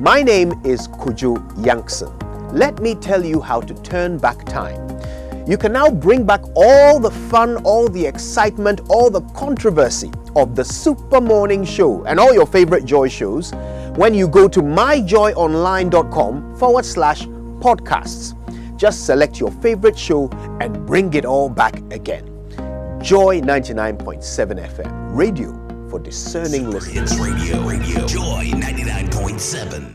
My name is Kujo Yankson. Let me tell you how to turn back time. You can now bring back all the fun, all the excitement, all the controversy of the Super Morning Show and all your favorite Joy shows when you go to myjoyonline.com/podcasts. Just select your favorite show and bring it all back again. Joy 99.7 FM, radio for discerning listeners. Radio, Joy 99.7.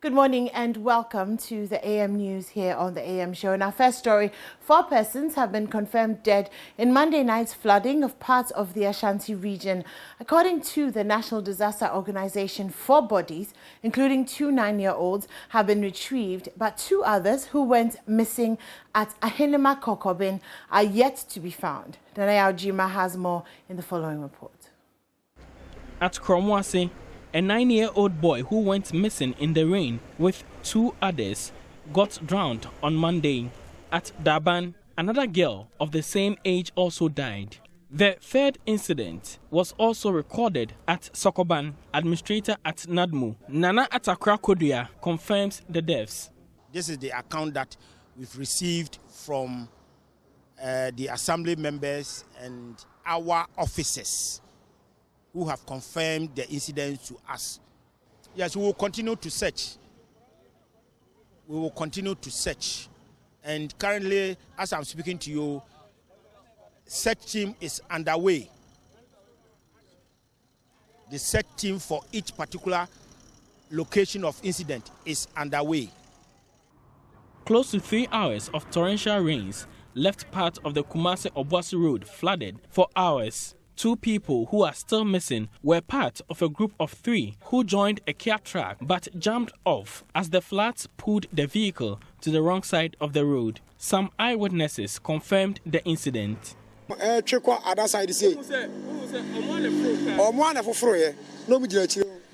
Good morning and welcome to the AM News here on the AM Show. In our first story, 4 persons have been confirmed dead in Monday night's flooding of parts of the Ashanti region. According to the National Disaster Organization, 4 bodies, including 2 9-year-olds, have been retrieved, but 2 others who went missing at Ahinema Kokobin are yet to be found. Danaya Ojima has more in the following report. At Kromwase, a 9-year-old boy who went missing in the rain with 2 others got drowned on Monday. At Daban, another girl of the same age also died. The 3rd incident was also recorded at Sokoban. Administrator at Nadmu, Nana Atakra Kodia, confirms the deaths. This is the account that we've received from the assembly members and our officers who have confirmed the incident to us. Yes, we will continue to search. We will continue to search. And currently, as I'm speaking to you, search team is underway. The search team for each particular location of incident is underway. Close to 3 hours of torrential rains left part of the Kumasi-Obuasi road flooded for hours. 2 people who are still missing were part of a group of 3 who joined a Kia truck but jumped off as the floods pulled the vehicle to the wrong side of the road. Some eyewitnesses confirmed the incident.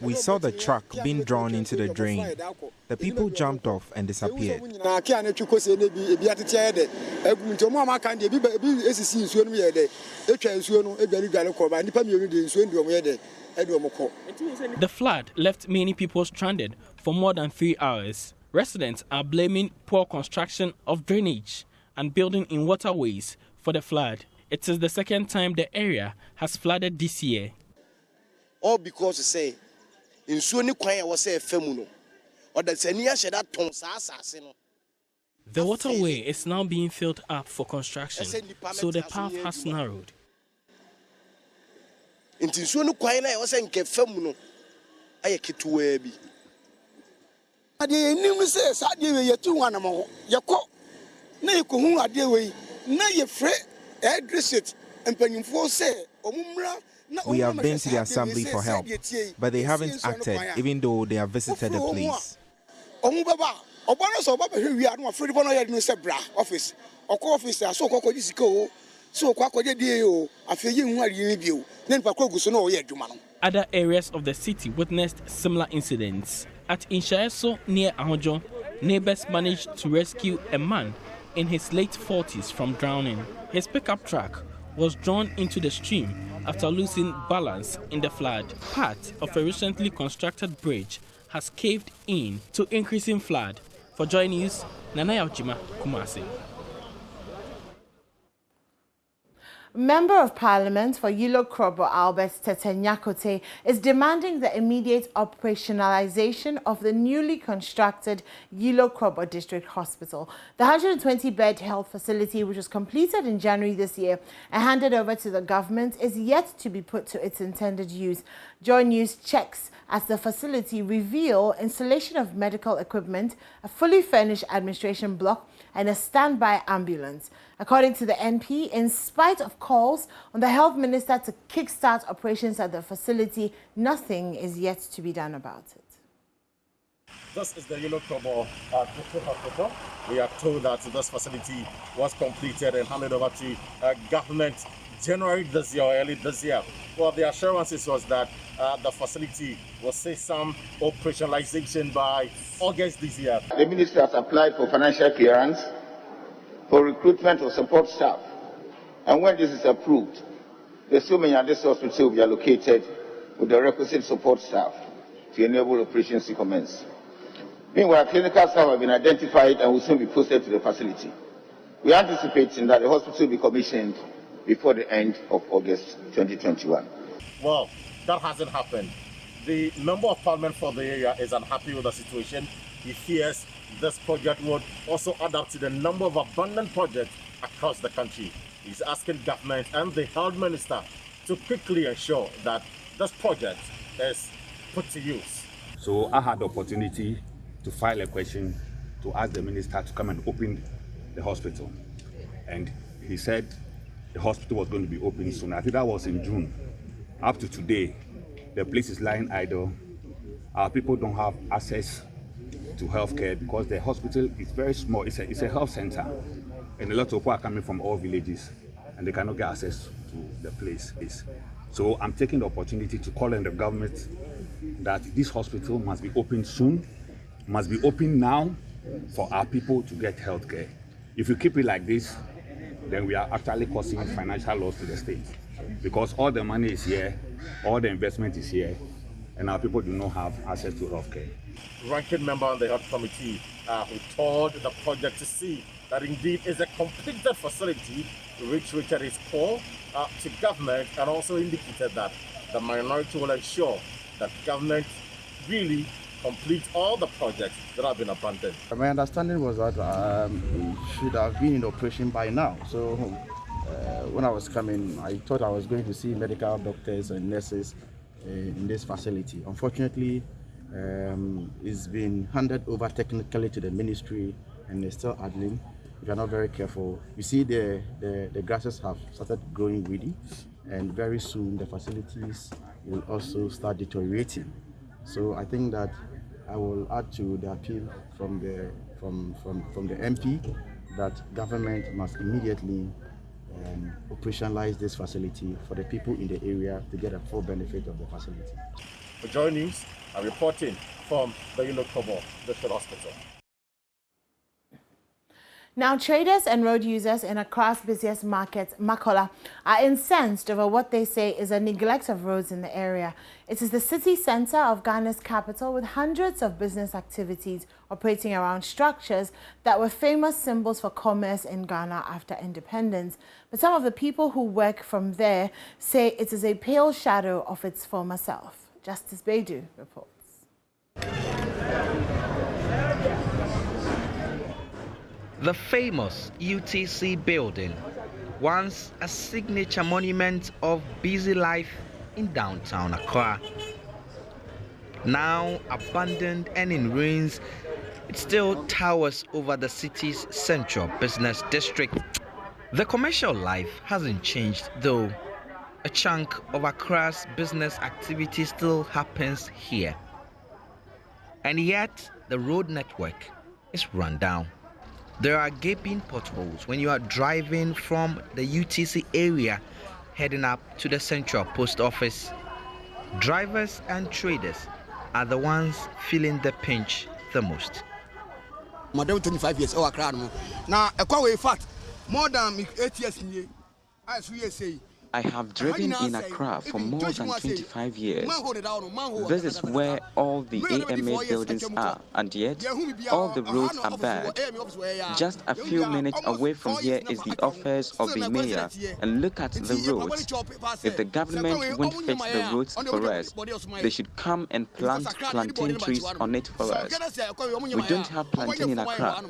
We saw the truck being drawn into the drain. The people jumped off and disappeared. The flood left many people stranded for more than 3 hours. Residents are blaming poor construction of drainage and building in waterways for the flood. It is the 2nd time the area has flooded this year. All because say in Suoni Kwan was a femuno or the Senia Sheda Tonsasa. The waterway is now being filled up for construction, so the path has narrowed. In Suoni Kwan was a femuno. I get to where be. I didn't say, Sadia, you're 2 animal. Your cock. No, you could whom I deal with. No, you're afraid. Address it and penny for say, We have been to the assembly for help, but they haven't acted, even though they have visited the place. Other areas of the city witnessed similar incidents. At Inshaeso near Ahojo, neighbors managed to rescue a man in his late 40s from drowning. His pickup truck was drawn into the stream after losing balance in the flood. Part of a recently constructed bridge has caved in to increasing flood. For Joy News, Danaya Ojima, Kumasi. Member of Parliament for Yilo Krobo Albert Tetenyakote is demanding the immediate operationalization of the newly constructed Yilo Krobo District Hospital. The 120-bed health facility, which was completed in January this year and handed over to the government, is yet to be put to its intended use. JoyNews checks at the facility reveal installation of medical equipment, a fully furnished administration block, and a standby ambulance. According to the NP, in spite of calls on the health minister to kickstart operations at the facility, nothing is yet to be done about it. This is the Yilo Krobo District Hospital. We are told that this facility was completed and handed over to government January this year or early this year. Well, the assurances was that the facility will see some operationalization by August this year. The ministry has applied for financial clearance for recruitment of support staff. And when this is approved, the Sumenya Hospital will be allocated with the requisite support staff to enable operations to commence. Meanwhile, clinical staff have been identified and will soon be posted to the facility. We are anticipating that the hospital will be commissioned before the end of August 2021. Well, that hasn't happened. The Member of Parliament for the area is unhappy with the situation. He fears this project would also add up to the number of abandoned projects across the country. He's asking government and the health minister to quickly ensure that this project is put to use. So I had the opportunity to file a question to ask the minister to come and open the hospital. And he said the hospital was going to be open soon. I think that was in June. Up to today, the place is lying idle. Our people don't have access to healthcare because the hospital is very small. It's a health center. And a lot of people are coming from all villages and they cannot get access to the place. So I'm taking the opportunity to call on the government that this hospital must be open soon, must be open now for our people to get healthcare. If you keep it like this, then we are actually causing financial loss to the state because all the money is here, all the investment is here, and our people do not have access to healthcare. Ranking member on the health committee who toured the project to see that indeed is a completed facility which at its core to government, and also indicated that the minority will ensure that government really complete all the projects that have been abandoned. My understanding was that it should have been in operation by now. So when I was coming, I thought I was going to see medical doctors and nurses in this facility. Unfortunately, it's been handed over technically to the ministry and they're still idling. If you're not very careful, you see the grasses have started growing weedy, and very soon the facilities will also start deteriorating. So I think that I will add to the appeal from the MP that government must immediately operationalize this facility for the people in the area to get a full benefit of the facility. For JoyNews, I'm reporting from the Yellow Kobo District Hospital. Now, traders and road users in Accra's busiest market, Makola, are incensed over what they say is a neglect of roads in the area. It is the city centre of Ghana's capital with hundreds of business activities operating around structures that were famous symbols for commerce in Ghana after independence. But some of the people who work from there say it is a pale shadow of its former self. Justice Baidu reports. The famous UTC building, once a signature monument of busy life in downtown Accra. Now abandoned and in ruins, it still towers over the city's central business district. The commercial life hasn't changed though. A chunk of Accra's business activity still happens here. And yet, the road network is run down. There are gaping potholes when you are driving from the UTC area heading up to the Central Post Office. Drivers and traders are the ones feeling the pinch the most. Madam 25 years old now a fact more than 8 years as we say. I have driven in Accra for more than 25 years. This is where all the AMA buildings are, and yet all the roads are bad. Just a few minutes away from here is the office of the mayor, and look at the roads. If the government won't fix the roads for us, they should come and plant plantain trees on it for us. We don't have plantain in Accra.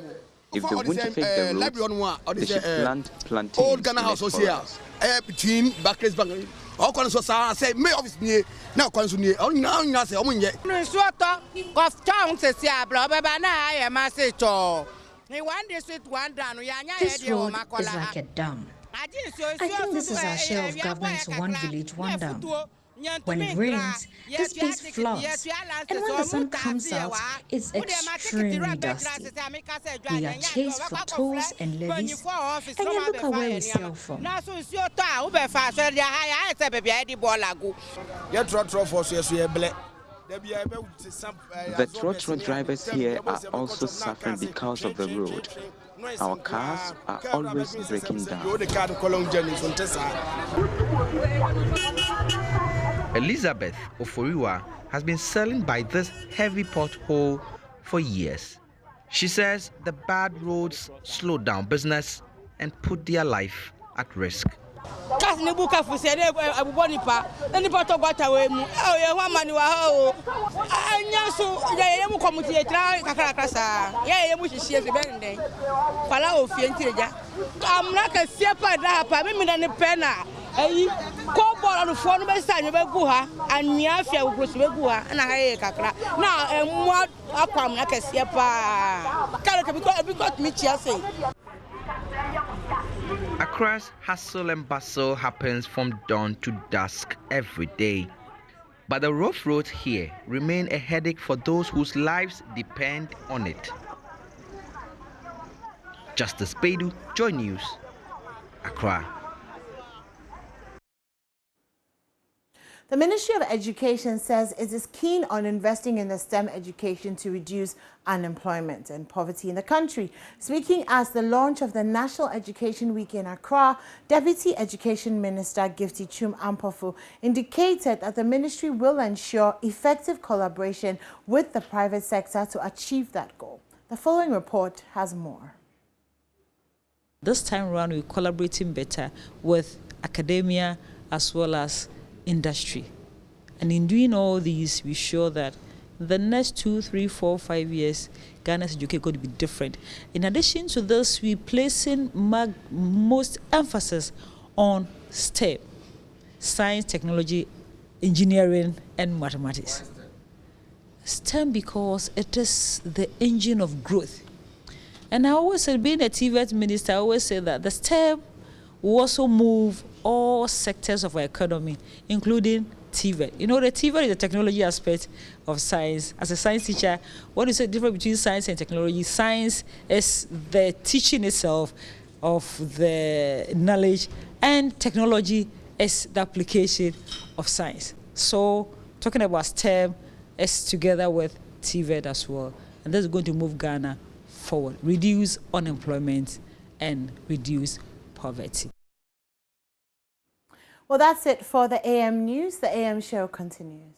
If they won't fix the roads, they should plant plantains in it for us. Between Barclays Bank, all kinds of say, may office near now, consume only now, say, oh, yeah. Of town says, yeah, blah, blah, blah, I am a say, this road is like a dam. I think this is our share of government's One Village, One Dam. When it rains, this place floods, and when the sun comes out, it's extremely dusty. We are chased for tolls and levies, and you look at where we sell from. The trotro drivers here are also suffering because of the road. Our cars are always breaking down. Elizabeth Oforiwa has been selling by this heavy pothole for years. She says the bad roads slow down business and put their life at risk. Accra's hustle and bustle happens from dawn to dusk every day. But the rough roads here remain a headache for those whose lives depend on it. Justice Bedu, JoyNews, Accra. The Ministry of Education says it is keen on investing in the STEM education to reduce unemployment and poverty in the country. Speaking at the launch of the National Education Week in Accra, Deputy Education Minister Gifty Chum Ampofo indicated that the ministry will ensure effective collaboration with the private sector to achieve that goal. The following report has more. This time around, we're collaborating better with academia as well as industry. And in doing all these, we show that the next 2, 3, 4, 5 years, Ghana's education is going to be different. In addition to this, we're placing most emphasis on STEM, science, technology, engineering, and mathematics. STEM because it is the engine of growth. And I always said, being a TVET minister, I always say that the STEM will also move all sectors of our economy, including TVET. You know, the TVET is the technology aspect of science. As a science teacher, what is the difference between science and technology? Science is the teaching itself of the knowledge, and technology is the application of science. So, talking about STEM is together with TVET as well. And this is going to move Ghana forward, reduce unemployment and reduce poverty. Well, that's it for the AM News. The AM show continues.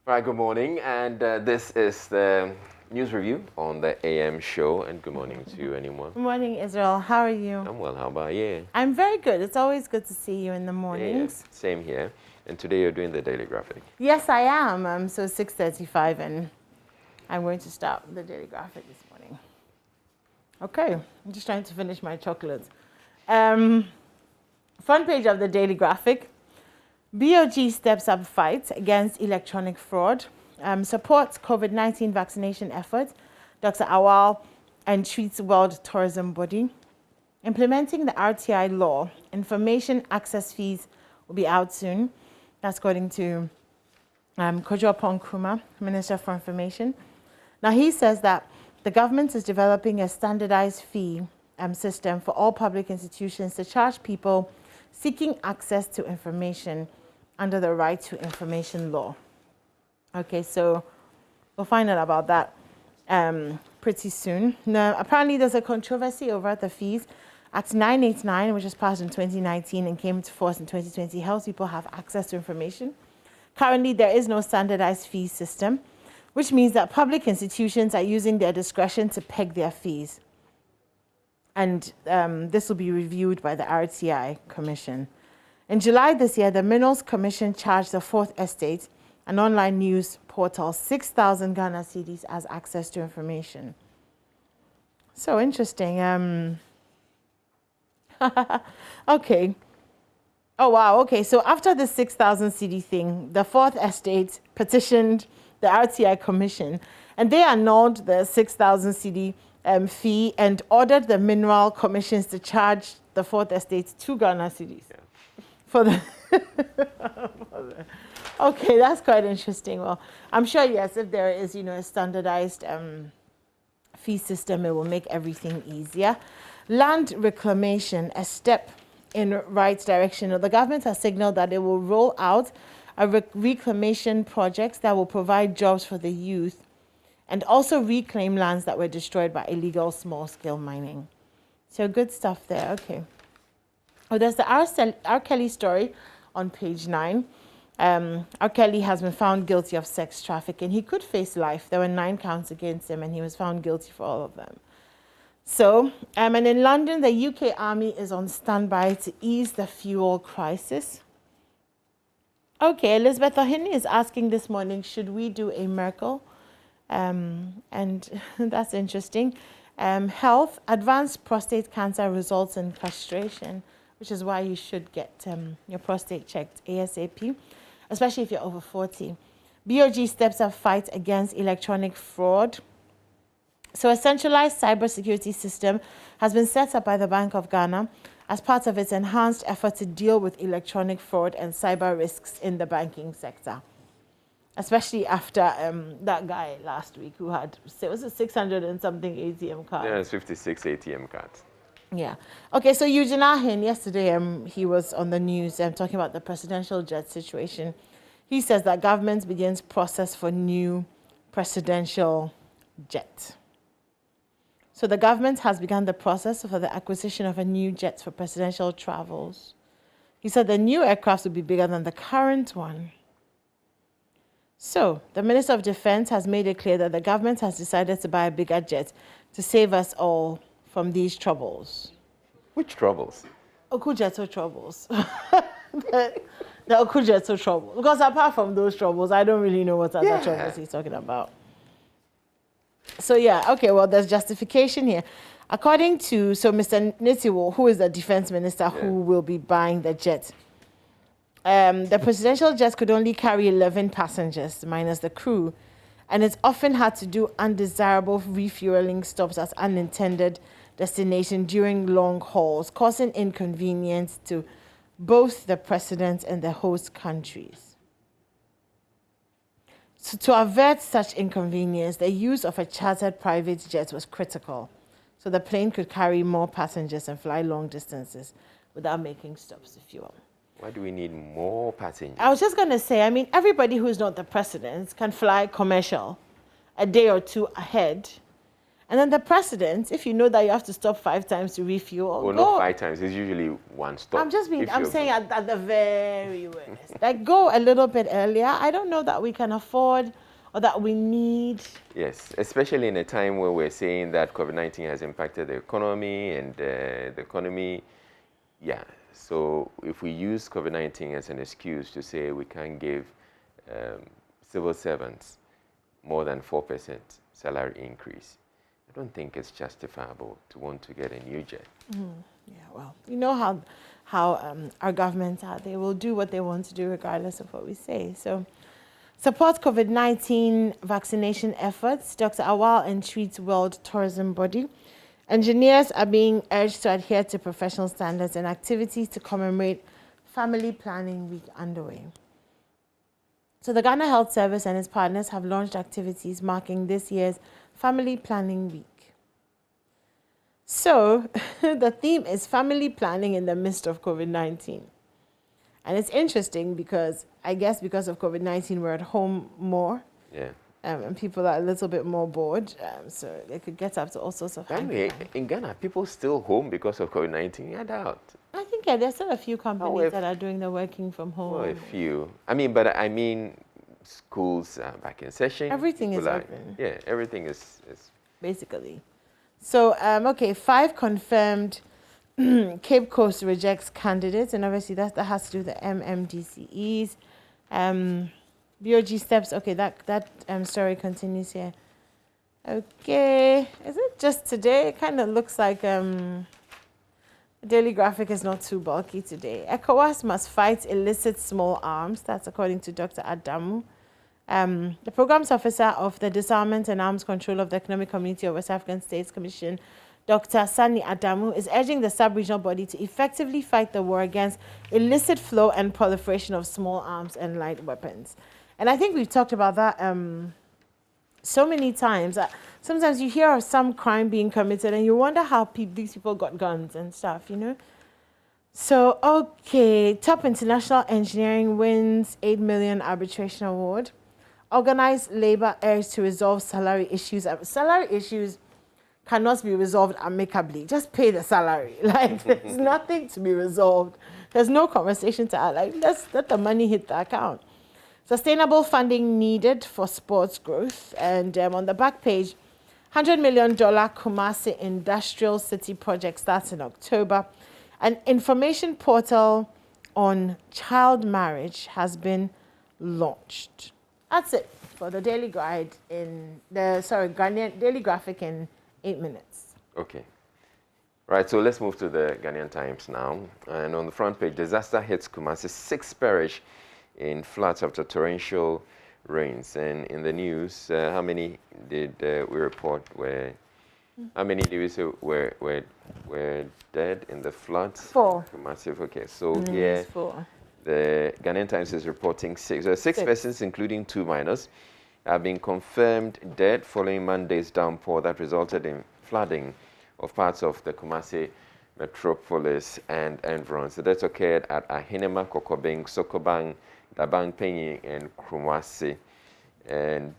Right, good morning, and this is the news review on the AM show, and good morning to you, anyone. Good morning, Israel. How are you? I'm well, how about you? I'm very good. It's always good to see you in the mornings. Yeah, same here. And today you're doing the daily graphic. Yes, I am. So 6:35, and I'm going to start the daily graphic this morning. Okay, I'm just trying to finish my chocolate. Front page of the daily graphic. BOG steps up fight against electronic fraud. Supports COVID-19 vaccination efforts. Dr. Awal and treats World Tourism Body. Implementing the RTI law. Information access fees will be out soon. That's according to Kojo Nkrumah, Minister for Information. Now, he says that the government is developing a standardized fee system for all public institutions to charge people seeking access to information under the Right to Information law. Okay, so we'll find out about that pretty soon. Now, apparently there's a controversy over the fees. Act 989, which was passed in 2019 and came into force in 2020, helps people have access to information. Currently, there is no standardized fee system, which means that public institutions are using their discretion to peg their fees. And this will be reviewed by the RTI Commission. In July this year, the Minerals Commission charged the Fourth Estate, an online news portal, 6,000 Ghana cedis as access to information. So interesting. Okay. Oh, wow. Okay. So after the 6,000 CD thing, the Fourth Estate petitioned the RTI Commission, and they annulled the 6,000 CD fee and ordered the Mineral Commissions to charge the Fourth Estate 2 Ghana cedis. Yeah. For the okay, that's quite interesting. Well, I'm sure, yes, if there is, a standardized fee system, it will make everything easier. Land reclamation, a step in right direction. The government has signaled that it will roll out a reclamation projects that will provide jobs for the youth and also reclaim lands that were destroyed by illegal small-scale mining. So good stuff there. Okay. Oh, there's the R. Kelly story on page 9. R. Kelly has been found guilty of sex trafficking. He could face life. There were 9 counts against him, and he was found guilty for all of them. So, and in London, the UK Army is on standby to ease the fuel crisis. Okay, Elizabeth Ohini is asking this morning, should we do a Merkel? And that's interesting. Health, advanced prostate cancer results in castration, which is why you should get your prostate checked ASAP, especially if you're over 40. BOG steps up fight against electronic fraud. So a centralized cybersecurity system has been set up by the Bank of Ghana as part of its enhanced effort to deal with electronic fraud and cyber risks in the banking sector. Especially after that guy last week who had, was it 600 and something ATM cards? Yeah, 56 ATM cards. Yeah. Okay, so Eugene Ahin, yesterday he was on the news talking about the presidential jet situation. He says that government begins process for new presidential jet. So the government has begun the process for the acquisition of a new jet for presidential travels. He said the new aircraft will be bigger than the current one. So the Minister of Defense has made it clear that the government has decided to buy a bigger jet to save us all from these troubles. Which troubles? Okujeto troubles. The Okujeto troubles. Because apart from those troubles, I don't really know what other troubles he's talking about. So yeah, okay, well, there's justification here. According to, Mr. Nitiwo, who is the defense minister who will be buying the jet, the presidential jet could only carry 11 passengers, minus the crew, and it's often had to do undesirable refueling stops at unintended destination during long hauls, causing inconvenience to both the president and the host countries. So to avert such inconvenience, the use of a chartered private jet was critical. So the plane could carry more passengers and fly long distances without making stops to fuel. Why do we need more passengers? I was just going to say, I mean, everybody who's not the president can fly commercial a day or two ahead. And then the president, if you know that you have to stop 5 times to refuel, well, not 5 times. It's usually 1 stop. I'm saying at the very worst. Like, go a little bit earlier. I don't know that we can afford or that we need. Yes, especially in a time where we're saying that COVID-19 has impacted the economy and the economy. Yeah, so if we use COVID-19 as an excuse to say we can't give civil servants more than 4% salary increase, I don't think it's justifiable to want to get a new jet. Yeah, well, you know how our governments are. They will do what they want to do regardless of what we say. So, support COVID-19 vaccination efforts. Dr. Awal entreats World Tourism Body. Engineers are being urged to adhere to professional standards and activities to commemorate Family Planning Week underway. So the Ghana Health Service and its partners have launched activities marking this year's Family Planning Week. So the theme is family planning in the midst of COVID-19. And it's interesting because I guess because of COVID-19, we're at home more. Yeah. And people are a little bit more bored. So they could get up to all sorts of Anyway, in Ghana, people still home because of COVID-19? I doubt. I think there's still a few companies that are doing the working from home. Well, a few. I mean, schools are back in session. Everything is open. Yeah, everything is basically. So, okay, 5 confirmed Cape Coast rejects candidates, and obviously that has to do with the MMDCEs. BOG steps, okay, that story continues here. Okay, is it just today? It kind of looks like Daily Graphic is not too bulky today. ECOWAS must fight illicit small arms. That's according to Dr. Adamu. The Programs Officer of the Disarmament and Arms Control of the Economic Community of West African States Commission, Dr. Sani Adamu, is urging the sub-regional body to effectively fight the war against illicit flow and proliferation of small arms and light weapons. And I think we've talked about that so many times. Sometimes you hear of some crime being committed and you wonder how these people got guns and stuff, you know. So, okay, top international engineering wins 8 million arbitration award. Organized labor urge to resolve salary issues. Salary issues cannot be resolved amicably. Just pay the salary. Like, there's nothing to be resolved. There's no conversation to have. Like, let's let the money hit the account. Sustainable funding needed for sports growth. And on the back page, $100 million Kumasi Industrial City project starts in October. An information portal on child marriage has been launched. That's it for the daily guide in the Ghanaian daily graphic in 8 minutes. Okay. Right, so let's move to the Ghanaian Times now. And on the front page, disaster hits Kumasi, 6 perish in floods after torrential rains. And in the news, how many did we report were? How many did we say were dead in the floods? 4. Massive. Okay, so here 4. The Ghanaian Times is reporting 6. There are 6 persons, including 2 minors, have been confirmed dead following Monday's downpour that resulted in flooding of parts of the Kumasi metropolis and environs. The deaths occurred at Ahinema, Kokobeng, Sokobang, Dabang Penyi, and Kumasi. And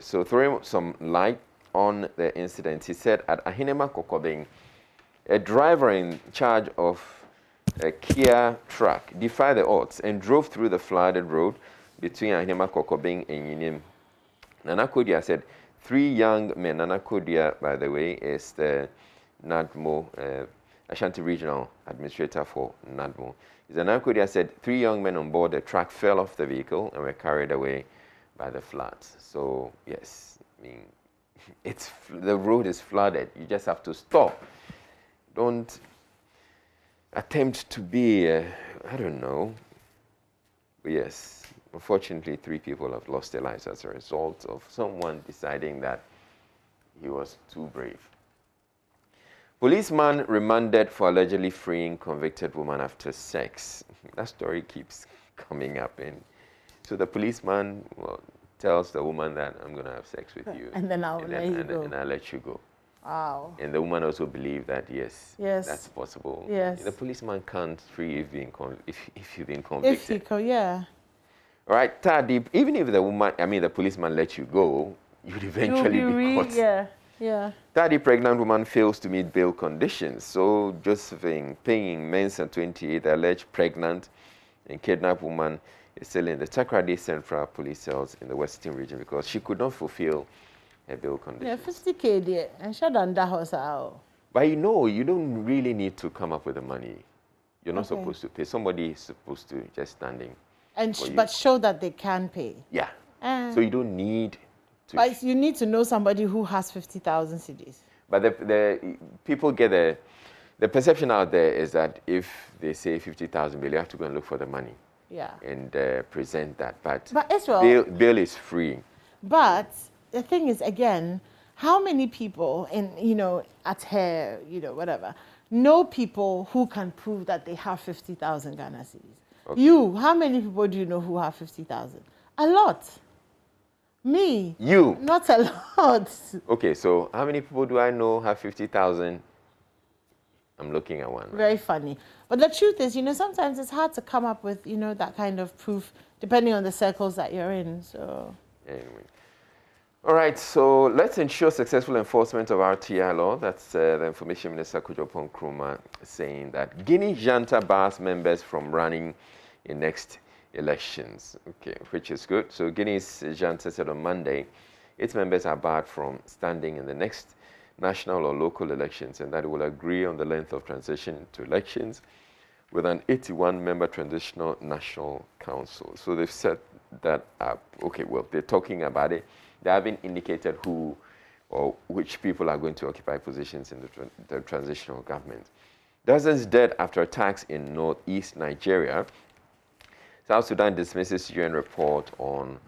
so throwing some light on the incident, he said at Ahinema Kokobeng, a driver in charge of a Kia truck defied the odds and drove through the flooded road between Ahinema Kokobeng and Yinim. Nana Kodia said 3 young men, Nana Kodia, by the way, is the NADMO, Ashanti Regional Administrator for NADMO. Nana Kodia said 3 young men on board the truck fell off the vehicle and were carried away by the floods. So, yes, I mean, the road is flooded. You just have to stop. Don't attempt to be, I don't know. But yes, unfortunately, 3 people have lost their lives as a result of someone deciding that he was too brave. Policeman remanded for allegedly freeing convicted woman after sex. That story keeps coming up. And so the policeman tells the woman that I'm going to have sex with you. And then I'll let you go. And I'll let you go. Wow. And the woman also believed that, yes, that's possible. Yes. The policeman can't free if you've been convicted. Yeah. All right, Tadi, even if the policeman let you go, you'd eventually be caught. Yeah. Tadi, pregnant woman fails to meet bail conditions. So Josephine Paying Mensah, 28, the alleged pregnant and kidnapped woman, is still in the Takrady Central Police cells in the Western region because she could not fulfill her bail conditions. Yeah, 50K there, and she done that house out. But you don't really need to come up with the money. You're not supposed to pay. Somebody is supposed to just standing. But show that they can pay. Yeah. So you don't need to. But you need to know somebody who has 50,000 cedis. But the people get the perception out there is that if they say 50,000 bill, you have to go and look for the money. Yeah. And present that. But Israel, bail is free. But the thing is, again, how many people at her, whatever, know people who can prove that they have 50,000 Ghana cedis? Okay. How many people do you know who have 50,000? A lot. Me. You. Not a lot. Okay, so how many people do I know have 50,000? I'm looking at one. Very funny. But the truth is, sometimes it's hard to come up with, that kind of proof, depending on the circles that you're in. So. Anyway. All right, so let's ensure successful enforcement of RTI law. That's the Information Minister Kujopon Nkrumah saying that Guinea Junta bars members from running in next elections. Okay, which is good. So Guinea's Junta said on Monday, its members are barred from standing in the next national or local elections, and that it will agree on the length of transition to elections with an 81-member transitional national council. So they've set that up. Okay, well, they're talking about it. They haven't indicated who or which people are going to occupy positions in the transitional government. Dozens dead after attacks in northeast Nigeria. South Sudan dismisses UN report on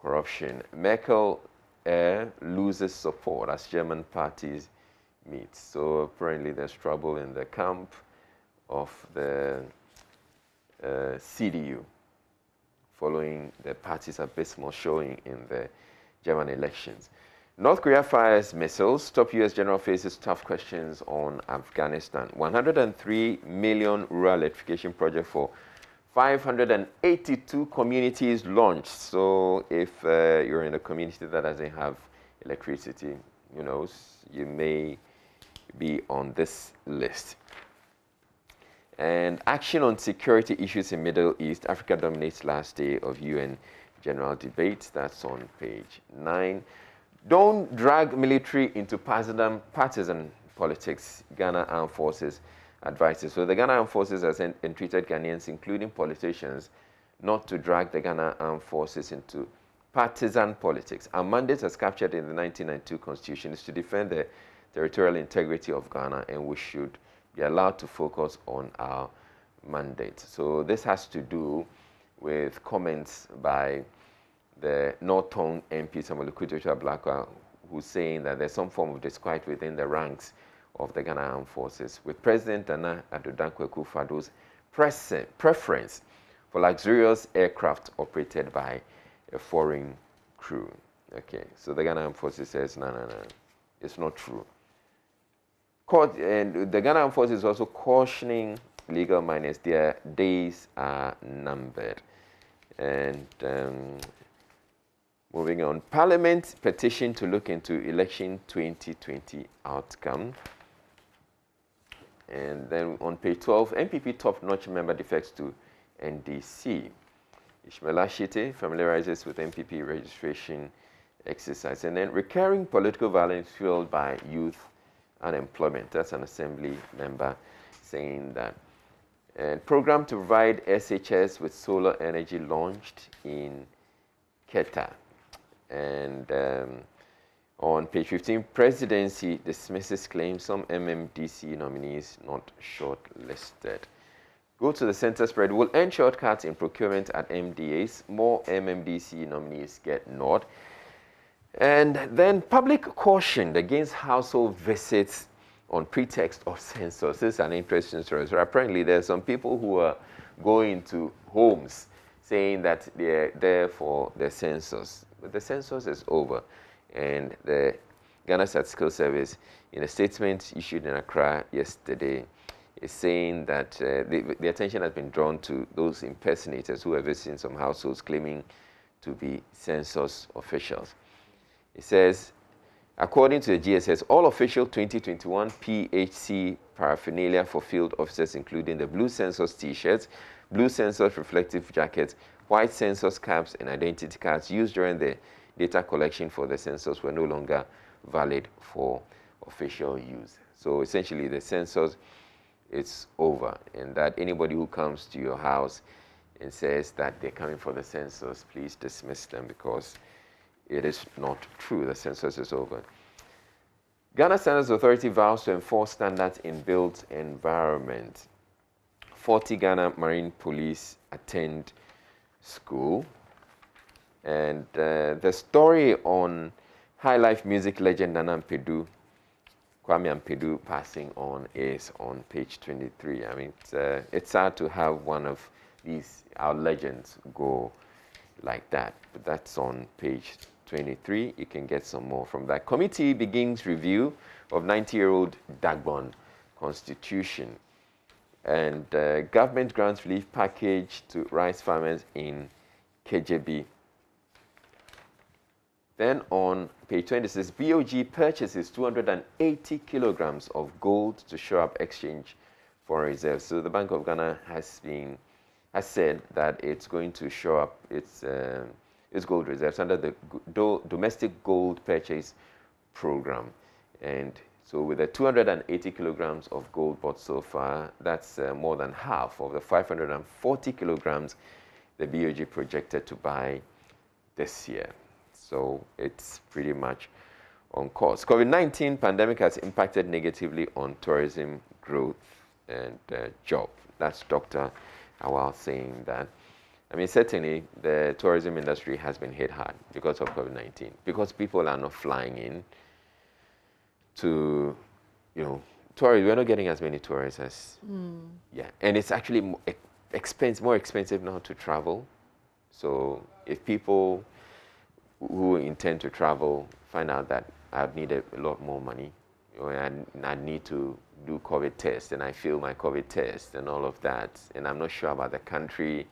corruption. Merkel loses support as German parties meet. So apparently there's trouble in the camp of the CDU following the party's abysmal showing in the German elections. North Korea fires missiles. Top U.S. general faces tough questions on Afghanistan. 103 million rural electrification project for 582 communities launched. So if you're in a community that doesn't have electricity, who knows, you may be on this list. And action on security issues in Middle East. Africa dominates last day of UN general debate. That's on page 9. Don't drag military into partisan politics, Ghana Armed Forces advises. So the Ghana Armed Forces has entreated Ghanaians, including politicians, not to drag the Ghana Armed Forces into partisan politics. Our mandate, as captured in the 1992 Constitution, is to defend the territorial integrity of Ghana, and we should be allowed to focus on our mandate. So this has to do with comments by the North Tongue MP, Samuel Kujocha Blakwa, who's saying that there's some form of disquiet within the ranks of the Ghana Armed Forces, with President Nana Addo Akufo-Addo's preference for luxurious aircraft operated by a foreign crew. Okay, so the Ghana Armed Forces says, no, it's not true. And the Ghana Armed Forces is also cautioning legal minors their days are numbered. And moving on, Parliament petition to look into election 2020 outcome. And then on page 12, MPP top-notch member defects to NDC. Ishmael Ashite familiarizes with MPP registration exercise. And then recurring political violence fueled by youth unemployment. That's an assembly member saying that. And program to provide SHS with solar energy launched in Keta. And on page 15, presidency dismisses claims some MMDC nominees not shortlisted. Go to the center spread. Will end shortcuts in procurement at MDAs. More MMDC nominees get nod. And then public cautioned against household visits on pretext of census. This is an interesting story. So apparently there are some people who are going to homes saying that they're there for the census. But the census is over. And the Ghana Statistical Service, in a statement issued in Accra yesterday, is saying that the attention has been drawn to those impersonators who are visiting some households claiming to be census officials. It says, according to the GSS, all official 2021 PHC paraphernalia for field officers, including the blue census T-shirts, blue census reflective jackets, white census caps, and identity cards used during the data collection for the census were no longer valid for official use. So essentially the census is over, and that anybody who comes to your house and says that they're coming for the census, please dismiss them, because it is not true. The census is over. Ghana Standards Authority vows to enforce standards in built environment. 40 Ghana Marine Police attend school. And the story on high life music legend Nana Mpedu, Kwame Mpedu, passing on is on page 23. I mean, it's sad to have one of our legends go like that, but that's on page 23. You can get some more from that. Committee begins review of 90-year-old Dagbon Constitution. And government grants relief package to rice farmers in KJB. Then on page 26, BOG purchases 280 kilograms of gold to shore up exchange foreign reserves. So the Bank of Ghana has said that it's going to shore up its gold reserves under the domestic gold purchase program. And so with the 280 kilograms of gold bought so far, that's more than half of the 540 kilograms the BOG projected to buy this year. So it's pretty much on course. COVID-19 pandemic has impacted negatively on tourism growth and job. That's Dr. Awal saying that. I mean, certainly the tourism industry has been hit hard because of COVID-19, because people are not flying in to, tourists. We're not getting as many tourists as, yeah. And it's actually more expensive now to travel. So if people who intend to travel find out that I'd need a lot more money, and I need to do COVID test, and I fail my COVID test and all of that, and I'm not sure about the country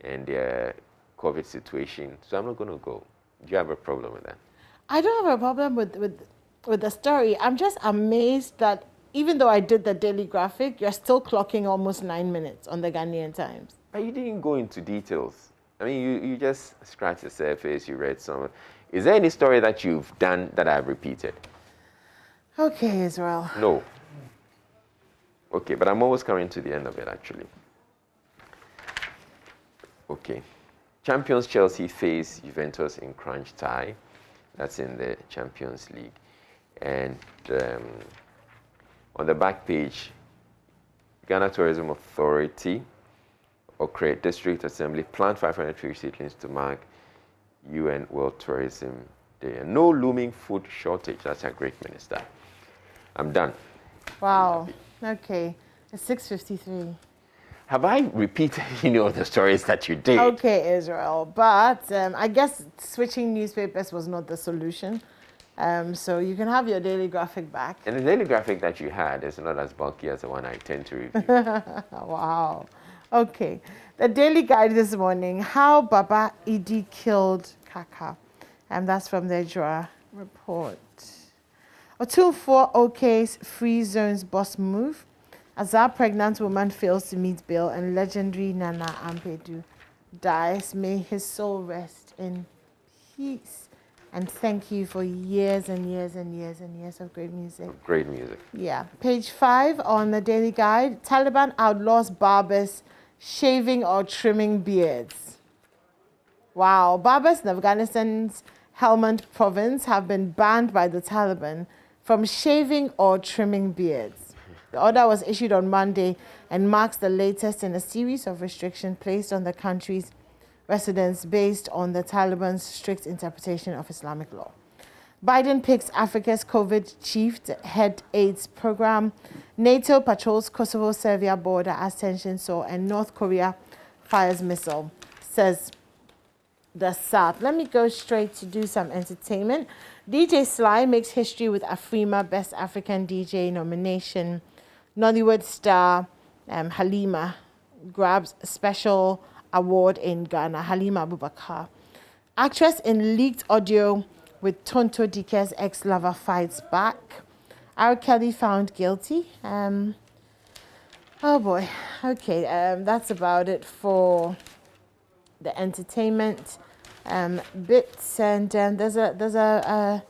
and their COVID situation, so I'm not going to go. Do you have a problem with that? I don't have a problem with the story. I'm just amazed that even though I did the daily graphic, you're still clocking almost 9 minutes on the Ghanaian Times. But you didn't go into details. I mean, you just scratched the surface, you read some. Is there any story that you've done that I've repeated? Okay, Israel. No. Okay, but I'm almost coming to the end of it, actually. Okay. Champions Chelsea face Juventus in crunch tie. That's in the Champions League. And on the back page, Ghana Tourism Authority, Okre District Assembly, planned 500 tree seedlings to mark UN World Tourism Day. And no looming food shortage. That's a great minister. I'm done. Wow. Okay. It's 6:53. Have I repeated any of the stories that you did? Okay, Israel. But I guess switching newspapers was not the solution. So you can have your daily graphic back. And the daily graphic that you had is not as bulky as the one I tend to review. Wow. Okay. The Daily Guide this morning, how Baba Idi killed Kaka. And that's from the Joa report. Otul 4OK's free zones boss move. As our pregnant woman fails to meet bail and legendary Nana Ampedu dies, may his soul rest in peace. And thank you for years and years and years and years of great music. Great music. Yeah. Page 5 on the Daily Guide. Taliban outlaws barbers shaving or trimming beards. Wow. Barbers in Afghanistan's Helmand province have been banned by the Taliban from shaving or trimming beards. The order was issued on Monday and marks the latest in a series of restrictions placed on the country's residents based on the Taliban's strict interpretation of Islamic law. Biden picks Africa's COVID chief to head AIDS program. NATO patrols Kosovo-Serbia border as tensions soar, and North Korea fires missile, says the South. Let me go straight to do some entertainment. DJ Sly makes history with Afrima Best African DJ nomination. Nollywood star Halima grabs a special award in Ghana. Halima Abubakar. Actress in leaked audio with Tonto Dike's ex-lover fights back. R. Kelly found guilty. Oh boy. Okay, that's about it for the entertainment bits. And there's a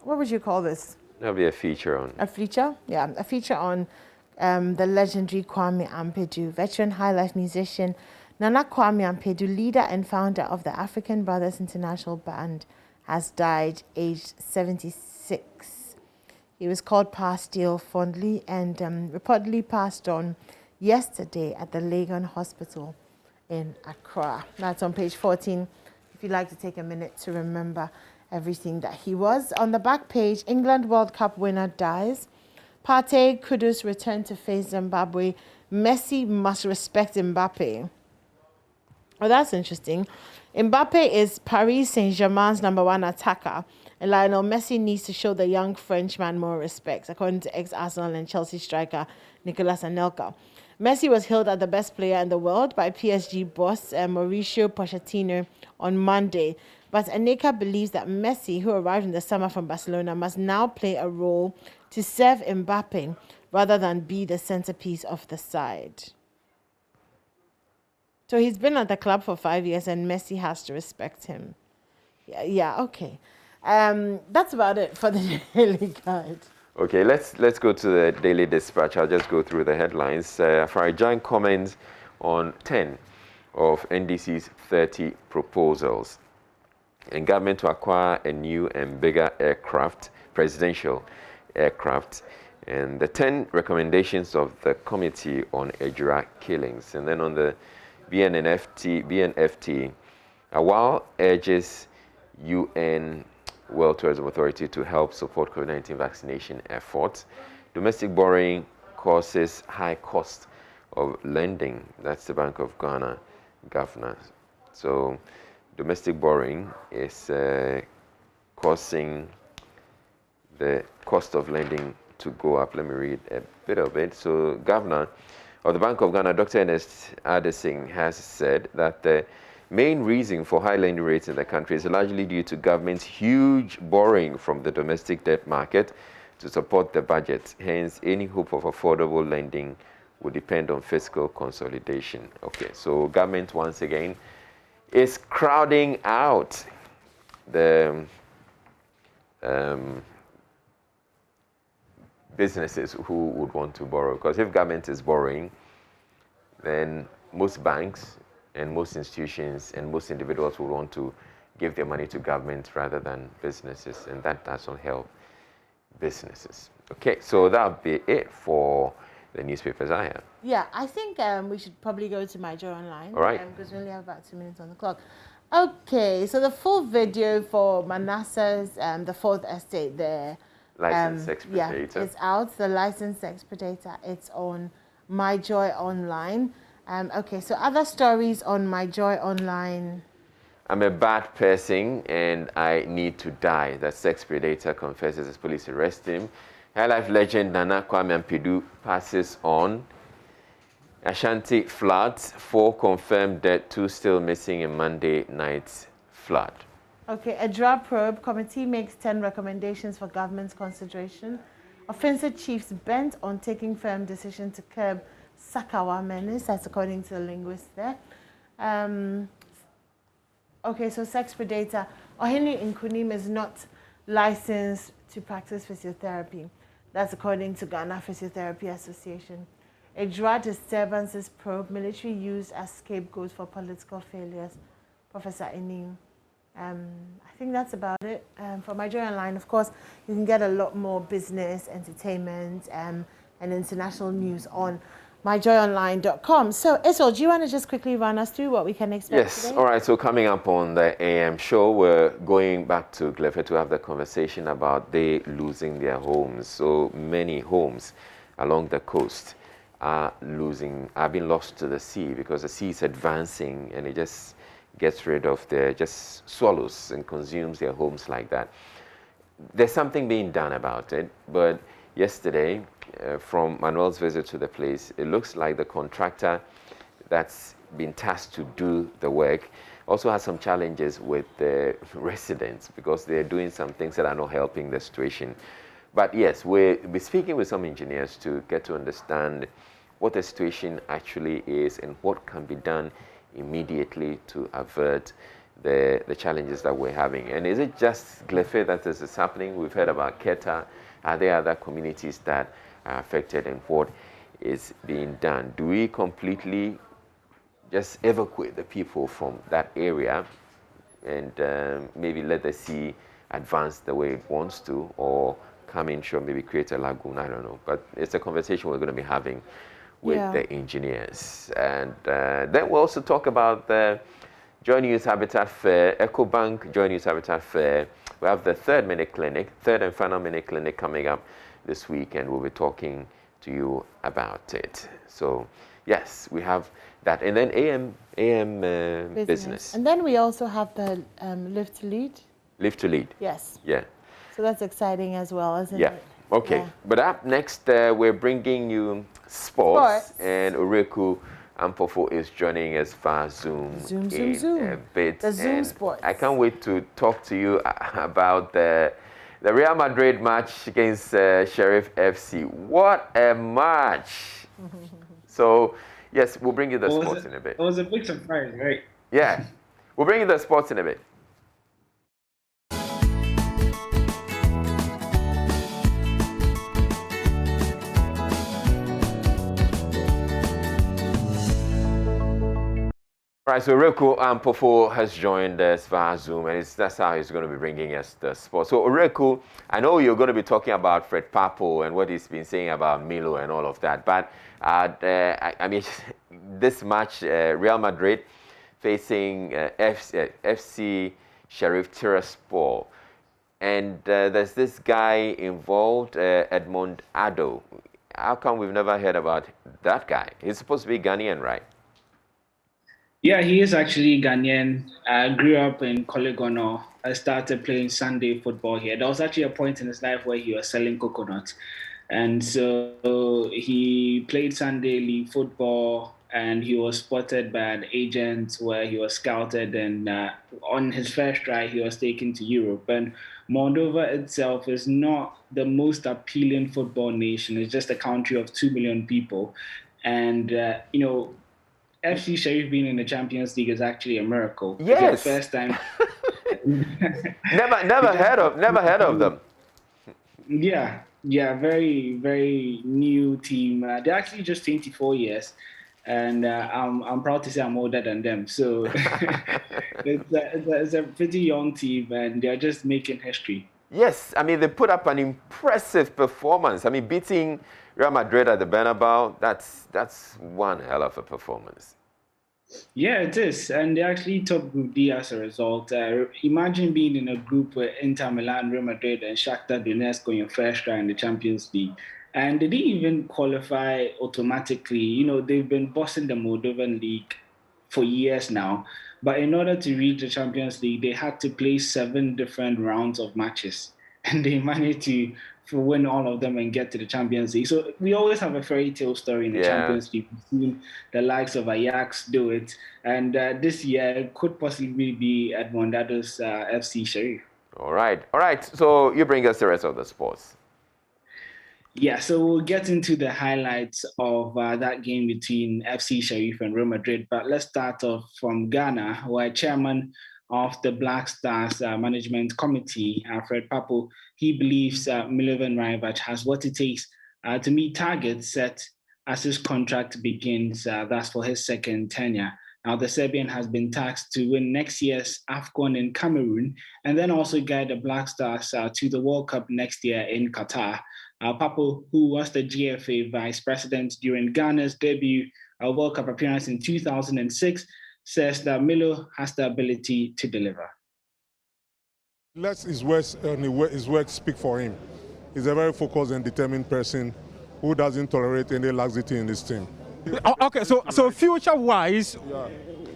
what would you call this? There'll be a feature on. A feature? Yeah, a feature on the legendary Kwame Ampedu, veteran high-life musician. Nana Kwame Ampedu, leader and founder of the African Brothers International Band, has died aged 76. He was called Pastille fondly and reportedly passed on yesterday at the Legon Hospital in Accra. That's on page 14, if you'd like to take a minute to remember everything that he was. On the back page, England World Cup winner dies. Partey Kudus returned to face Zimbabwe. Messi must respect Mbappe. Oh, that's interesting. Mbappe is Paris Saint-Germain's #1 attacker, and Lionel Messi needs to show the young Frenchman more respect, according to ex-Arsenal and Chelsea striker Nicolas Anelka. Messi was hailed as the best player in the world by PSG boss Mauricio Pochettino on Monday, but Anelka believes that Messi, who arrived in the summer from Barcelona, must now play a role to serve Mbappe rather than be the centerpiece of the side. So he's been at the club for 5 years and Messi has to respect him. Yeah, okay. That's about it for the Daily Guide. Okay, let's go to the Daily Dispatch. I'll just go through the headlines. Farijan comments on 10 of NDC's 30 proposals. And government to acquire a new and bigger aircraft, presidential aircraft, and the 10 recommendations of the Committee on Ejura Killings. And then on the BNFT, Awal urges UN World Tourism Authority to help support COVID-19 vaccination efforts. Domestic borrowing causes high cost of lending. That's the Bank of Ghana governor. So domestic borrowing is causing the cost of lending to go up. Let me read a bit of it. So, Governor of the Bank of Ghana, Dr. Ernest Adesing, has said that the main reason for high lending rates in the country is largely due to government's huge borrowing from the domestic debt market to support the budget. Hence, any hope of affordable lending would depend on fiscal consolidation. Okay, so government once again is crowding out the businesses who would want to borrow. Because if government is borrowing, then most banks and most institutions and most individuals will want to give their money to government rather than businesses, and that doesn't help businesses. Okay, so that'll be it for the newspapers I have. Yeah, I think we should probably go to My Joy Online. All right. Because we only have about 2 minutes on the clock. Okay, so the full video for Manasseh's, the fourth estate there. License Expeditor. Yeah, it's out. The License Expeditor. It's on My Joy Online. Okay, so other stories on My Joy Online. I'm a bad person and I need to die. The sex predator confesses as police arrest him. High life legend Nana Kwame Ampedu passes on. Ashanti floods, 4 confirmed dead, 2 still missing in Monday night's flood. Okay, a draft probe committee makes 10 recommendations for government's consideration. Offensive chiefs bent on taking firm decision to curb Sakawa menace, that's according to the linguist there. Okay, so sex predator. Ohene Nkunim is not licensed to practice physiotherapy. That's according to Ghana Physiotherapy Association. A drug disturbances probe, military used as scapegoats for political failures. Professor Enim. I think that's about it. For My Joy Online, of course, you can get a lot more business, entertainment, and international news on myjoyonline.com. So, Isol, do you want to just quickly run us through what we can expect Yes, today? all right. So coming up on the AM show, we're going back to Glefe to have the conversation about they losing their homes. So many homes along the coast are being lost to the sea because the sea is advancing and it just gets rid of just swallows and consumes their homes like that. There's something being done about it, but yesterday, from Manuel's visit to the place, it looks like the contractor that's been tasked to do the work also has some challenges with the residents because they're doing some things that are not helping the situation. But yes, we're speaking with some engineers to get to understand what the situation actually is and what can be done immediately to avert the challenges that we're having. And is it just Glefe that this is happening? We've heard about Keta. Are there other communities that are affected and what is being done? Do we completely just evacuate the people from that area and maybe let the sea advance the way it wants to, or come inshore, maybe create a lagoon? I don't know. But it's a conversation we're going to be having with the engineers. And then we'll also talk about the JoyNews Habitat Fair, EcoBank JoyNews Habitat Fair. We have the third and final minute clinic coming up this week, and we'll be talking to you about it. So, yes, we have that. And then AM business. And then we also have the Live to Lead. Live to Lead. Yes. Yeah. So that's exciting as well, isn't it? Okay. Yeah. But up next, we're bringing you sports. And Ureku Ampofo is joining us via Zoom a bit. The Zoom sports. I can't wait to talk to you about the Real Madrid match against Sheriff FC. What a match! So, yes, we'll bring you the sports in a bit. It was a big surprise, right? Yeah. We'll bring you the sports in a bit. All right, so Oreku Ampofo has joined us via Zoom, and that's how he's going to be bringing us the sport. So, Oreku, I know you're going to be talking about Fred Papo and what he's been saying about Milo and all of that, but I mean, this match, Real Madrid facing FC Sheriff Tiraspol, and there's this guy involved, Edmond Ado. How come we've never heard about that guy? He's supposed to be Ghanaian, right? Yeah, he is actually Ghanaian. Grew up in Kolegono. I started playing Sunday football here. There was actually a point in his life where he was selling coconuts. And so he played Sunday league football, and he was spotted by an agent where he was scouted. And on his first try, he was taken to Europe. And Moldova itself is not the most appealing football nation. It's just a country of 2 million people. And, FC Sheriff being in the Champions League is actually a miracle. Yes. It's the first time. never heard of them. Yeah, very, very new team. They're actually just 24 years, and I'm proud to say I'm older than them. So it's a pretty young team, and they're just making history. Yes, I mean, they put up an impressive performance. I mean, beating Real Madrid at the Bernabeu, that's one hell of a performance. Yeah, it is. And they actually top Group D as a result. Imagine being in a group where Inter Milan, Real Madrid, and Shakhtar Donetsk on your first round in the Champions League. And they didn't even qualify automatically. You know, they've been bossing the Moldovan league for years now. But in order to reach the Champions League, they had to play 7 different rounds of matches. And they managed to win all of them and get to the Champions League. So we always have a fairy tale story in the Champions League. We've seen the likes of Ajax do it. And this year it could possibly be Edmondado's FC Sheriff. All right. So you bring us the rest of the sports. Yeah, so we'll get into the highlights of that game between FC Sheriff and Real Madrid. But let's start off from Ghana, where chairman of the Black Stars Management Committee, Fred Papo, he believes Milovan Rajevac has what it takes to meet targets set as his contract begins. That's for his second tenure. Now, the Serbian has been tasked to win next year's AFCON in Cameroon and then also guide the Black Stars to the World Cup next year in Qatar. Papo, who was the GFA vice president during Ghana's debut World Cup appearance in 2006, says that Milo has the ability to deliver. Let his words speak for him. He's a very focused and determined person who doesn't tolerate any laxity in this team. Okay, so future-wise,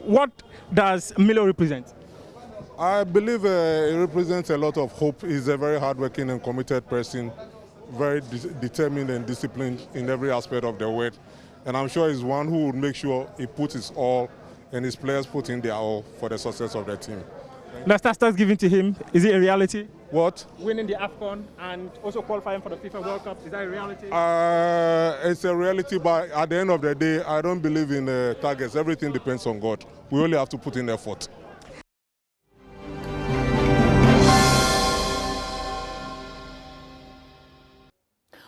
what does Milo represent? I believe he represents a lot of hope. He's a very hardworking and committed person, very determined and disciplined in every aspect of the word. And I'm sure he's one who would make sure he puts his all and his players put in their all for the success of the team. The stars given to him, is it a reality? What? Winning the AFCON and also qualifying for the FIFA World Cup, is that a reality? It's a reality, but at the end of the day, I don't believe in targets. Everything depends on God. We only have to put in effort.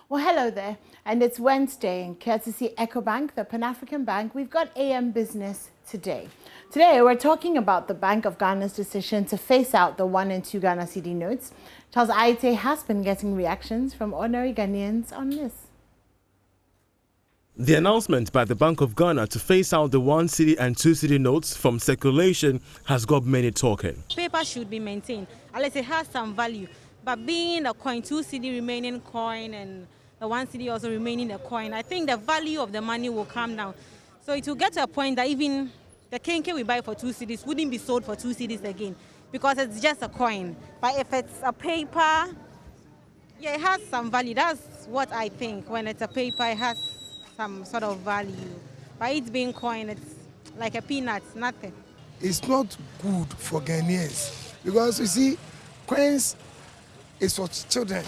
Well, hello there, and it's Wednesday, and courtesy EcoBank, the Pan-African Bank, we've got AM Business today. Today, we're talking about the Bank of Ghana's decision to phase out the 1 and 2 Ghana cedi notes. Charles Aite has been getting reactions from ordinary Ghanaians on this. The announcement by the Bank of Ghana to phase out the 1 cedi and 2 cedi notes from circulation has got many talking. Paper should be maintained, unless it has some value. But being a coin, 2 cedi remaining coin, and the 1 cedi also remaining a coin, I think the value of the money will come down. So it will get to a point that even the kenke we buy for 2 cedis wouldn't be sold for 2 cedis again, because it's just a coin. But if it's a paper, yeah, it has some value. That's what I think. When it's a paper, it has some sort of value. But it being coin, it's like a peanut, nothing. It's not good for Ghanaians, because you see, coins is for children.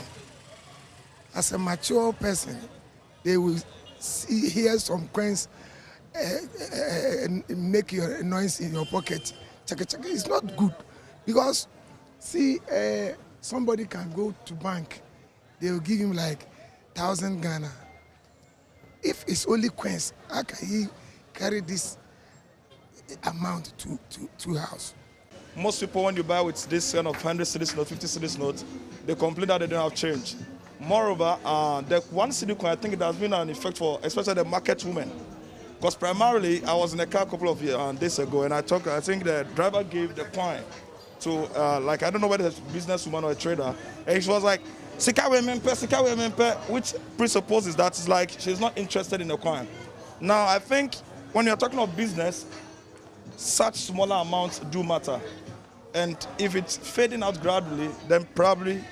As a mature person, they will hear some coins make your noise in your pocket. Chaka chaka. It's not good, because see, somebody can go to bank, they will give him like 1,000 Ghana. If it's only coins, how can he carry this amount to house? Most people, when you buy with this kind of 100 cedis note, 50 cedis note, they complain that they don't have change. Moreover, the 1 cedi coin, I think it has been an effect for especially the market women. Because primarily, I was in a car a couple of days ago, and I think the driver gave the coin to, like, I don't know whether it's a businesswoman or a trader, and she was like, which presupposes that it's like she's not interested in the coin. Now, I think when you're talking of business, such smaller amounts do matter. And if it's fading out gradually, then probably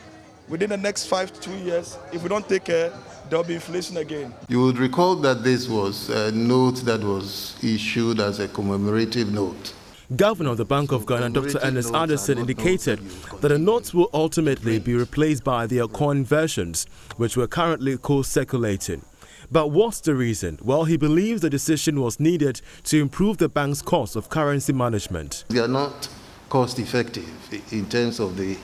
within the next 5 to 2 years, if we don't take care, there'll be inflation again. You would recall that this was a note that was issued as a commemorative note. Governor of the Bank of Ghana, Dr. Ernest Anderson, indicated that the notes will ultimately be replaced by their coin versions, which were currently co-circulating. But what's the reason? Well, he believes the decision was needed to improve the bank's cost of currency management. They are not cost effective in terms of the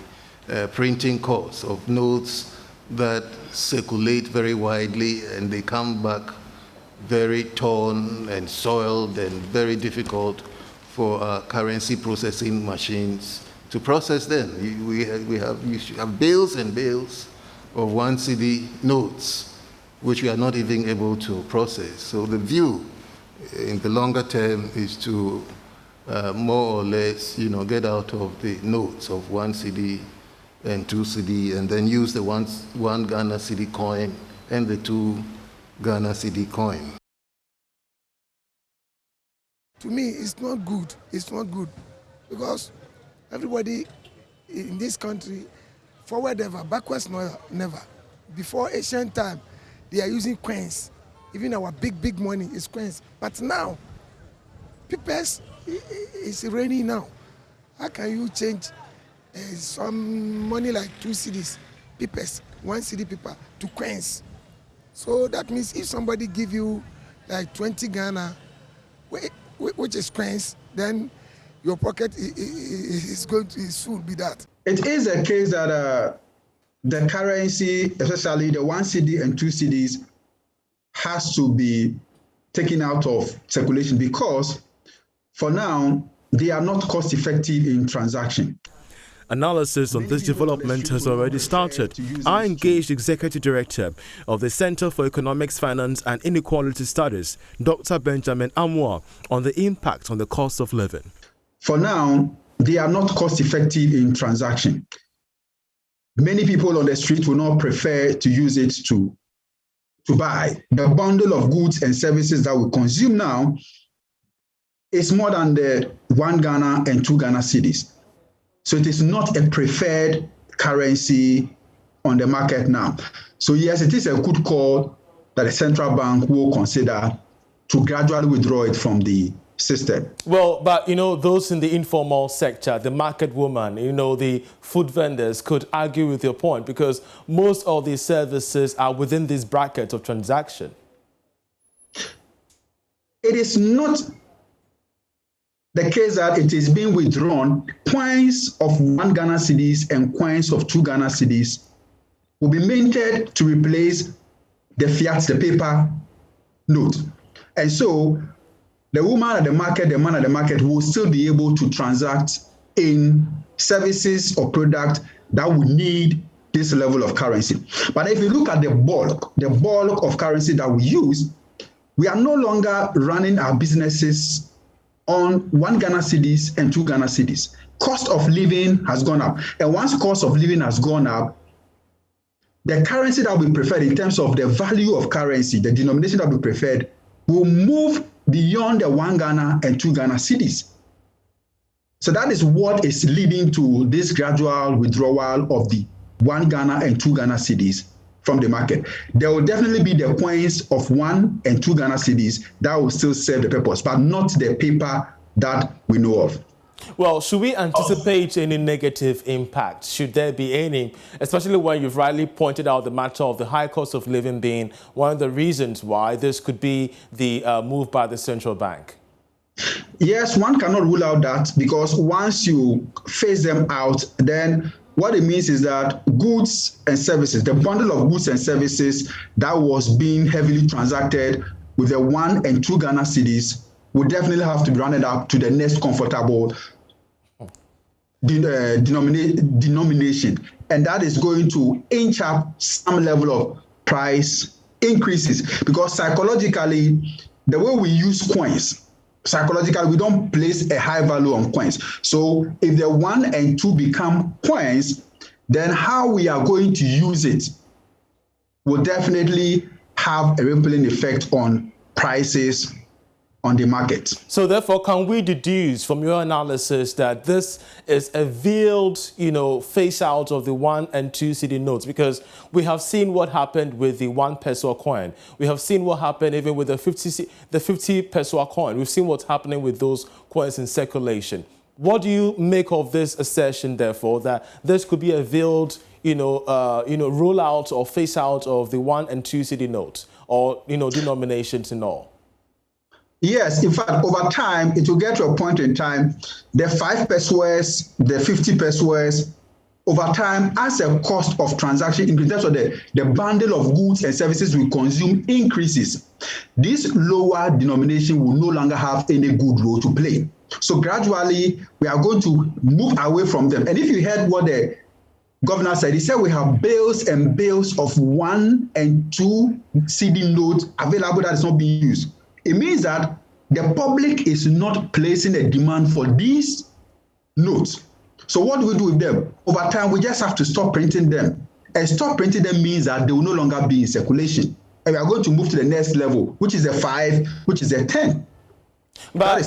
printing costs of notes that circulate very widely, and they come back very torn and soiled and very difficult for currency processing machines to process them. You have bales and bales of 1 cedi notes, which we are not even able to process. So the view in the longer term is to more or less, get out of the notes of 1 cedi and 2 cedi, and then use the one Ghana cedi coin and the 2 Ghana cedi coin. To me, it's not good. It's not good because everybody in this country, forward ever, backwards never. Before ancient time, they are using coins. Even our big money is coins. But now, papers is raining now. How can you change some money like 2 cedis, papers, 1 cedi paper to coins? So that means if somebody give you like 20 Ghana, which is coins, then your pocket is going to soon be that. It is a case that the currency, especially the 1 cedi and 2 cedis, has to be taken out of circulation because for now, they are not cost effective in transaction. Analysis on this development has already started. I engaged Executive Director of the Center for Economics, Finance and Inequality Studies, Dr. Benjamin Amwa, on the impact on the cost of living. For now, they are not cost effective in transaction. Many people on the street will not prefer to use it to buy. The bundle of goods and services that we consume now is more than the 1 Ghana and 2 Ghana cedis. So it is not a preferred currency on the market now. So yes, it is a good call that the central bank will consider to gradually withdraw it from the system. Well, but those in the informal sector, the market woman, the food vendors could argue with your point because most of these services are within this bracket of transaction. It is not the case that it is being withdrawn. Coins of 1 Ghana cedis and coins of 2 Ghana cedis will be minted to replace the fiat, the paper note. And so the woman at the market, the man at the market will still be able to transact in services or product that would need this level of currency. But if you look at the bulk of currency that we use, we are no longer running our businesses on 1 Ghana cedis and 2 Ghana cedis. Cost of living has gone up. And once cost of living has gone up, the currency that we prefer in terms of the value of currency, the denomination that we preferred, will move beyond the 1 Ghana and 2 Ghana cedis. So that is what is leading to this gradual withdrawal of the 1 Ghana and 2 Ghana cedis from the market. There will definitely be the coins of 1 and 2 Ghana cedis that will still serve the purpose, but not the paper that we know of. Well, should we anticipate any negative impact? Should there be any, especially when you've rightly pointed out the matter of the high cost of living being one of the reasons why this could be the move by the central bank? Yes, one cannot rule out that because once you phase them out, then what it means is that goods and services, the bundle of goods and services that was being heavily transacted with the 1 and 2 Ghana cedis will definitely have to be rounded up to the next comfortable denomination. And that is going to inch up some level of price increases because psychologically, the way we use coins, psychologically, we don't place a high value on coins. So if the 1 and 2 become coins, then how we are going to use it will definitely have a rippling effect on prices on the market. So therefore, can we deduce from your analysis that this is a veiled, phase out of the 1 and 2 cedi notes? Because we have seen what happened with the 1 peso coin. We have seen what happened even with the 50 peso coin. We've seen what's happening with those coins in circulation. What do you make of this assertion, therefore, that this could be a veiled, rollout or phase out of the 1 and 2 cedi notes, or denominations and all? Yes, in fact, over time, it will get to a point in time, the 5 pesos, the 50 pesos, over time, as the cost of transaction in terms of the bundle of goods and services we consume increases, this lower denomination will no longer have any good role to play. So gradually, we are going to move away from them. And if you heard what the governor said, he said we have bales and bales of 1 and 2 cedi notes available that is not being used. It means that the public is not placing a demand for these notes. So what do we do with them? Over time, we just have to stop printing them. And stop printing them means that they will no longer be in circulation. And we are going to move to the next level, which is a 5, which is a 10. But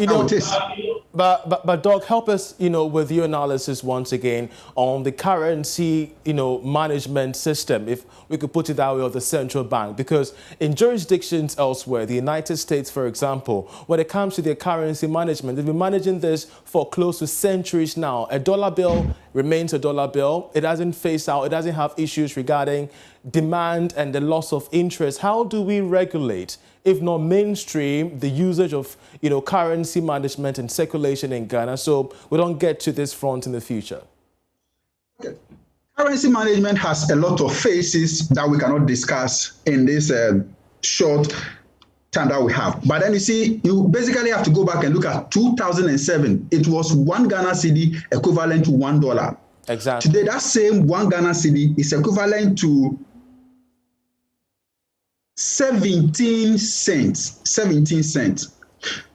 But Doc, help us, with your analysis once again on the currency, management system, if we could put it that way, of the central bank. Because in jurisdictions elsewhere, the United States, for example, when it comes to their currency management, they've been managing this for close to centuries now. A dollar bill remains a dollar bill. It doesn't phase out. It doesn't have issues regarding demand and the loss of interest. How do we regulate, if not mainstream, the usage of, currency management and circulation in Ghana, so we don't get to this front in the future? Okay. Currency management has a lot of phases that we cannot discuss in this short time that we have. But then you see, you basically have to go back and look at 2007. It was 1 Ghana cedi equivalent to $1. Exactly. Today, that same 1 Ghana cedi is equivalent to 17 cents. 17 cents.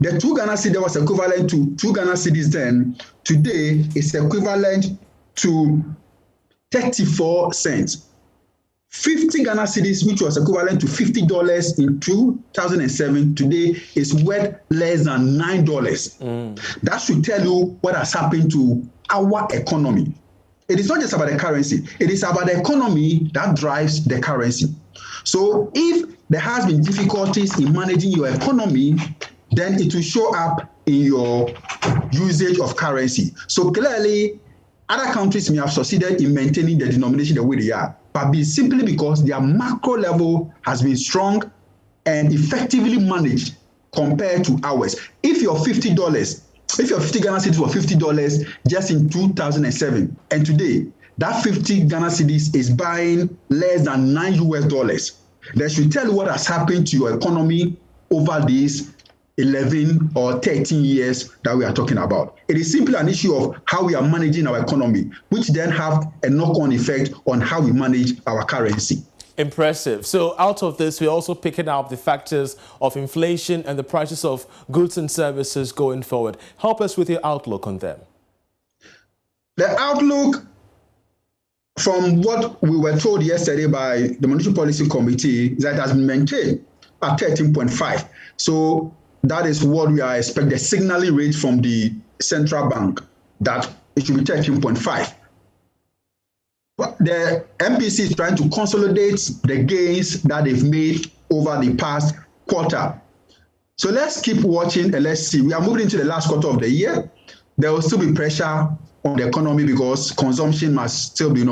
The 2 Ghana cedi was equivalent to 2 Ghana cedis then. Today is equivalent to 34 cents. 50 Ghana cedis, which was equivalent to $50 in 2007, today is worth less than $9. That should tell you what has happened to our economy. It is not just about the currency. It is about the economy that drives the currency. So if there has been difficulties in managing your economy, then it will show up in your usage of currency. So clearly, other countries may have succeeded in maintaining the denomination the way they are, but simply because their macro level has been strong and effectively managed compared to ours. If your $50 Ghana cedis were $50 just in 2007, and today that 50 Ghana cedis is buying less than $9 US, that should tell you what has happened to your economy over these 11 or 13 years that we are talking about. It is simply an issue of how we are managing our economy, which then have a knock-on effect on how we manage our currency. Impressive. So out of this, we're also picking up the factors of inflation and the prices of goods and services going forward. Help us with your outlook on them. The outlook, from what we were told yesterday by the Monetary Policy Committee, is that it has been maintained at 13.5. So that is what we are expecting, the signaling rate from the central bank, that it should be 13.5. But the MPC is trying to consolidate the gains that they've made over the past quarter. So let's keep watching and let's see. We are moving into the last quarter of the year. There will still be pressure on the economy because consumption must still be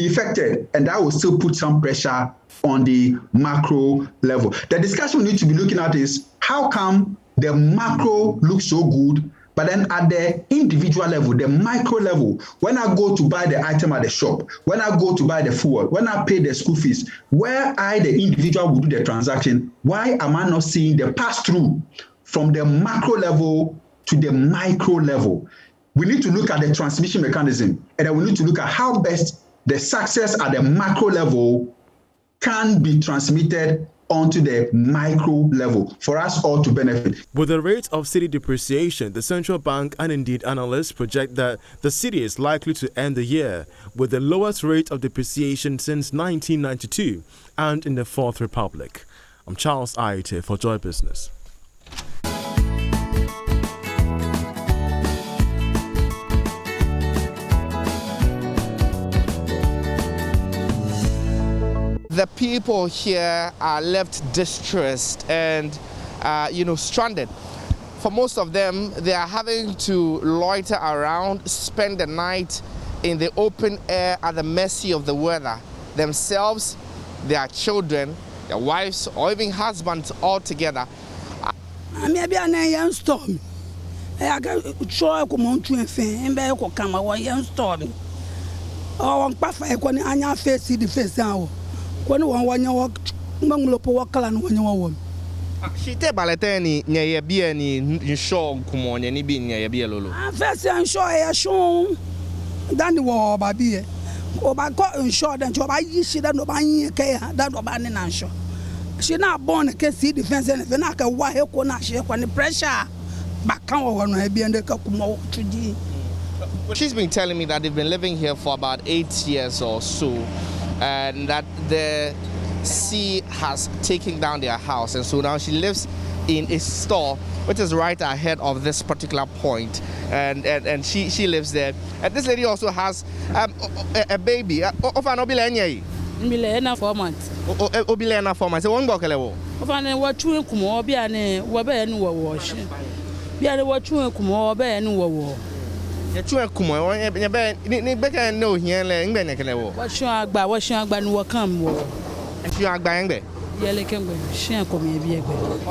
affected, and that will still put some pressure on the macro level. The discussion we need to be looking at is how come the macro looks so good, but then at the individual level, the micro level, when I go to buy the item at the shop, when I go to buy the fuel, when I pay the school fees, where I, the individual, will do the transaction, why am I not seeing the pass-through from the macro level to the micro level? We need to look at the transmission mechanism, and then we need to look at how best the success at the macro level can be transmitted onto the micro level for us all to benefit. With the rate of cedi depreciation, the central bank and indeed analysts project that the cedi is likely to end the year with the lowest rate of depreciation since 1992 and in the Fourth Republic. I'm Charles Aite for Joy Business. The people here are left distressed and, stranded. For most of them, they are having to loiter around, spend the night in the open air at the mercy of the weather. Themselves, their children, their wives, or even husbands all together. Maybe I'm a young storm. I got sure come on to a fan and bear come away young storm. Oh, on Paffa, when I face the face now. When one you walk, Manglopo Wakala and when you want. She take Balatani near your beer in show, come on, any being near your beer lolo. First, I'm sure I shown than the war, baby. Oh, by got in short and job, I used to know by care that of an answer. She not born a case defense and if I can why share when the pressure back on her be and the couple more to do. She's been telling me that they've been living here for about 8 years or so, and that the sea has taken down their house, and so now she lives in a store which is right ahead of this particular point, and she lives there. And this lady also has a baby. Of an obilenya. Milena 4 months. Obilena 4 months. One bokelewo. Of an what true kumo be an waben wash. Be a what true kumo be and war. The true kumo, you better know here in Benekelewo. What you are by what you are by no come war. If you are buying there.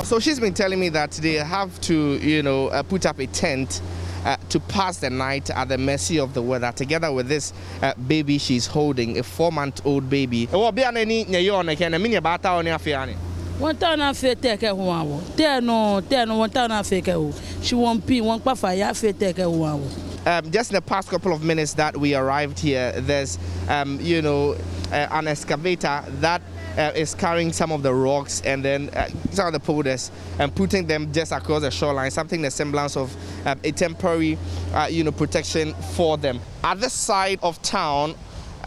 So she's been telling me that they have to, put up a tent to pass the night at the mercy of the weather, together with this baby she's holding, a 4-month-old baby. One town affair take a wow. There no, 1 town affair. She won't pee 1 puffer, ya fair take a wow. Just in the past couple of minutes that we arrived here, there's, an excavator that is carrying some of the rocks and then some of the boulders and putting them just across the shoreline, something the semblance of a temporary, protection for them. At this side of town,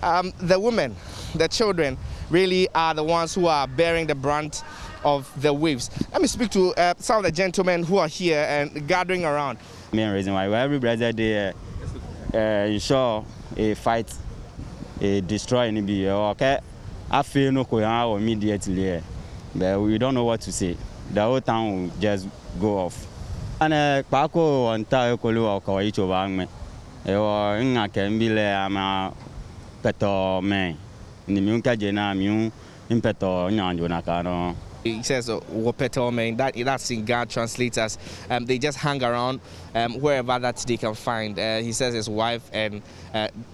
the women, the children, really are the ones who are bearing the brunt of the waves. Let me speak to some of the gentlemen who are here and gathering around. Main reason why every brother they ensure a fight, a destroy any be okay. I feel no going immediately, but we don't know what to say. The whole town will just go off. And Paco on Tayo Kolu or each of me. Or in can be a peto man. In the Munka Jena, Mun, impeto, Nyanjonakano. He says, that's in God translators. They just hang around wherever that they can find. He says his wife and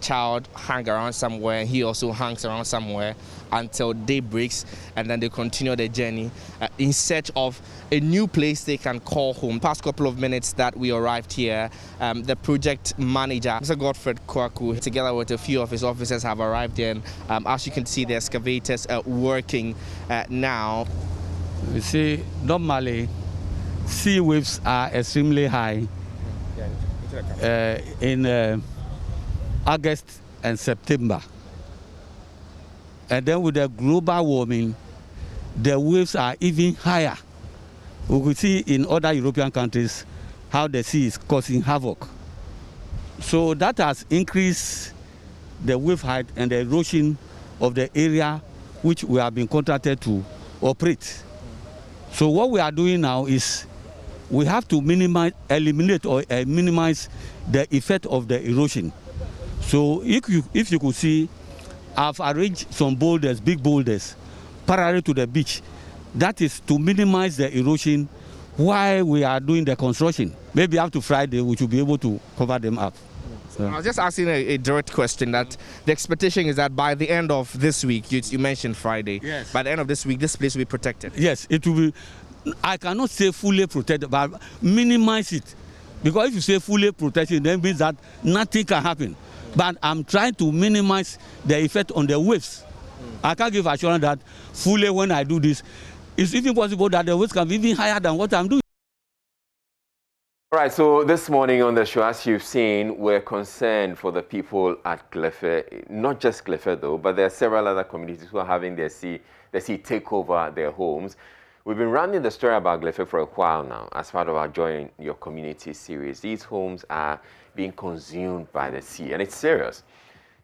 child hang around somewhere. He also hangs around somewhere until day breaks, and then they continue their journey in search of a new place they can call home. Past couple of minutes that we arrived here, the project manager, Mr. Godfred Kwaku, together with a few of his officers have arrived here. And as you can see, the excavators are working now. You see, normally sea waves are extremely high in August and September. And then with the global warming, the waves are even higher. We could see in other European countries how the sea is causing havoc. So that has increased the wave height and the erosion of the area which we have been contracted to operate. So what we are doing now is we have to eliminate or minimize the effect of the erosion. So if you could see, I've arranged some boulders, big boulders, parallel to the beach. That is to minimize the erosion while we are doing the construction. Maybe after Friday we should be able to cover them up. So. I was just asking a direct question that the expectation is that by the end of this week, you mentioned Friday, yes. By the end of this week, this place will be protected. Yes, it will be, I cannot say fully protected, but minimize it. Because if you say fully protected, then means that nothing can happen. But I'm trying to minimize the effect on the waves. I can't give assurance that fully when I do this, it's even possible that the waves can be even higher than what I'm doing. All right, so this morning on the show, as you've seen, we're concerned for the people at Glefe, not just Glefe though, but there are several other communities who are having their sea take over their homes. We've been running the story about Glefe for a while now as part of our Join Your Community series. These homes are being consumed by the sea, and it's serious.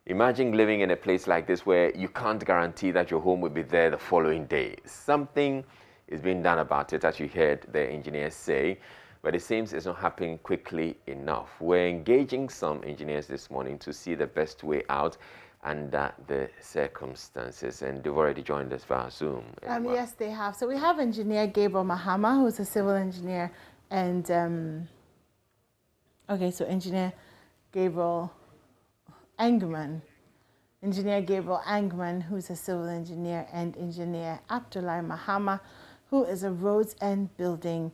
Imagine living in a place like this where you can't guarantee that your home will be there the following day. Something is being done about it, as you heard the engineers say, but it seems it's not happening quickly enough. We're engaging some engineers this morning to see the best way out under the circumstances, and they've already joined us via Zoom. Yes, they have. So we have Engineer Gabriel Mahama, who's a civil engineer, and okay, so Engineer Gabriel Angman, who's a civil engineer, and Engineer Abdullah Mahama, who is a roads and building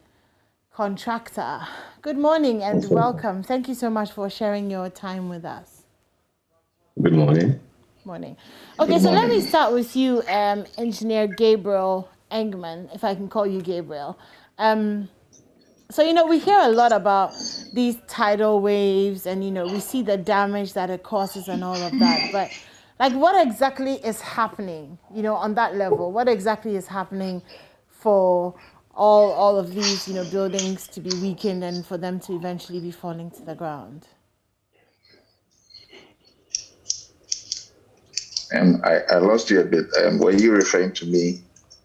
contractor. Good morning and welcome. Thank you so much for sharing your time with us. Good morning. Morning. Okay, so let me start with you, Engineer Gabriel Angman, if I can call you Gabriel. So, we hear a lot about these tidal waves and, we see the damage that it causes and all of that. But, what exactly is happening, on that level? What exactly is happening for all of these, buildings to be weakened and for them to eventually be falling to the ground? I lost you a bit. Were you referring to me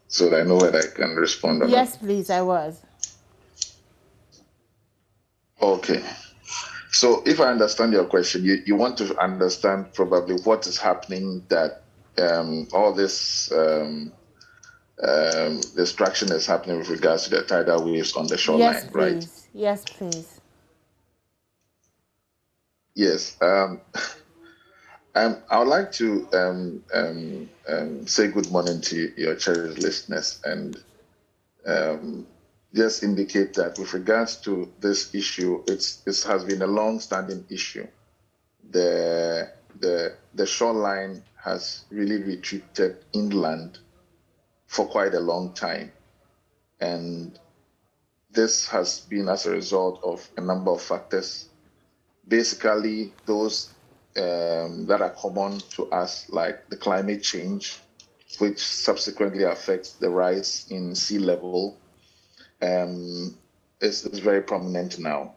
so that I know whether I can respond or Yes, not? please, I was. Okay. So if I understand your question, you want to understand probably what is happening that all this destruction is happening with regards to the tidal waves on the shoreline, yes, right? Please. Yes, please. Yes. I would like to say good morning to your cherished listeners and just indicate that with regards to this issue, it has been a long-standing issue. The shoreline has really retreated inland for quite a long time, and this has been as a result of a number of factors. Basically, those that are common to us, like the climate change, which subsequently affects the rise in sea level, is very prominent now.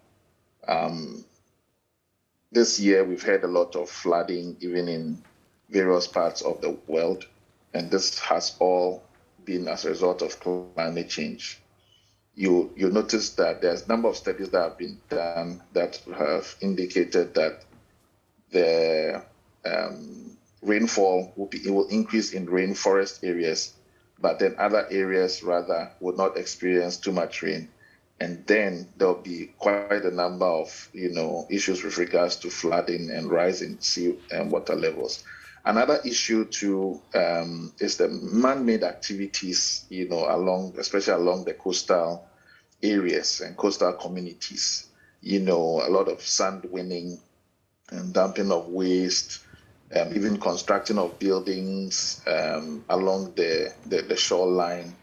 This year, we've had a lot of flooding, even in various parts of the world, and this has all been as a result of climate change. You notice that there's a number of studies that have been done that have indicated that the rainfall will increase in rainforest areas, but then other areas rather would not experience too much rain. And then there'll be quite a number of issues with regards to flooding and rising sea and water levels. Another issue too is the man-made activities, especially along the coastal areas and coastal communities. A lot of sand winning and dumping of waste, even constructing of buildings along the shoreline,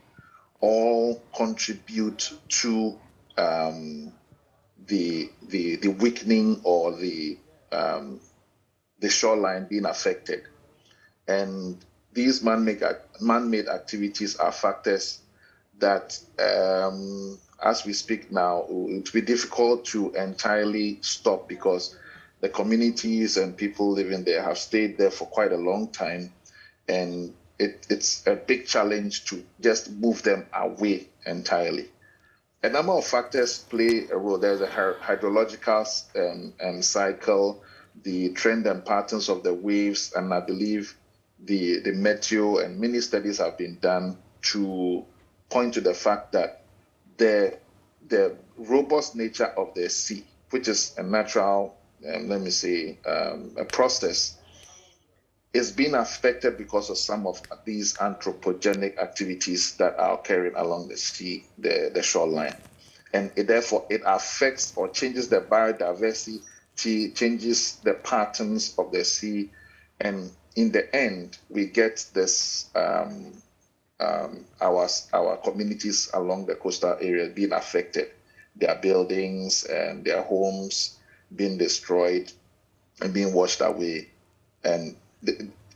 all contribute to the weakening or the shoreline being affected. And these man-made activities are factors that, as we speak now, it will be difficult to entirely stop because the communities and people living there have stayed there for quite a long time, and it's a big challenge to just move them away entirely. A number of factors play a role. There's a hydrological cycle, the trend and patterns of the waves, and I believe the meteo and many studies have been done to point to the fact that the robust nature of the sea, which is a natural, a process, is being affected because of some of these anthropogenic activities that are occurring along the sea, the shoreline. And therefore, it affects or changes the biodiversity, changes the patterns of the sea. And in the end, we get this, our communities along the coastal area being affected, their buildings and their homes being destroyed and being washed away. And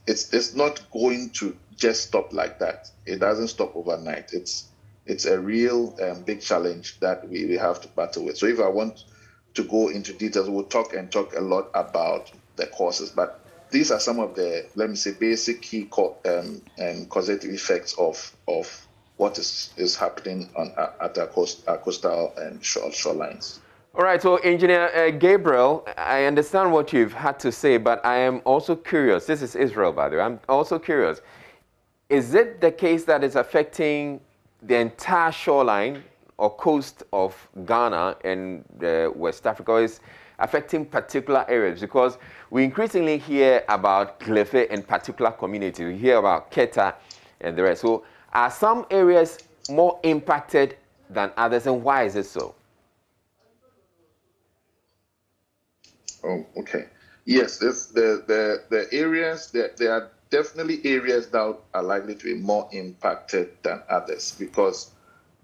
it's not going to just stop like that. It doesn't stop overnight. It's a real big challenge that we have to battle with. So if I want to go into details, we'll talk a lot about the causes. But these are some of the, let me say, basic key causative effects of what is happening at our coastal and shorelines. All right, so Engineer Gabriel, I understand what you've had to say, but I am also curious. This is Israel, by the way. I'm also curious. Is it the case that it's affecting the entire shoreline or coast of Ghana and West Africa, or is affecting particular areas? Because we increasingly hear about Glefe in particular communities. We hear about Keta and the rest. So are some areas more impacted than others, and why is it so? Oh, okay. Yes, the areas, there are definitely areas that are likely to be more impacted than others, because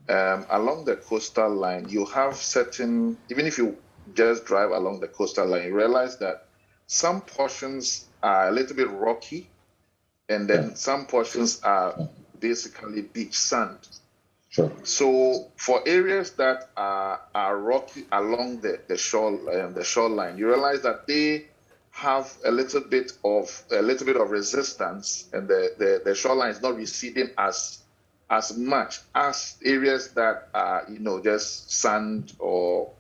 along the coastal line, you have certain, even if you just drive along the coastal line, you realize that some portions are a little bit rocky, and then some portions are basically beach sand. Sure. So for areas that are rocky along the shoreline, you realize that they have a little bit of resistance, and the shoreline is not receding as much as areas that are just sand or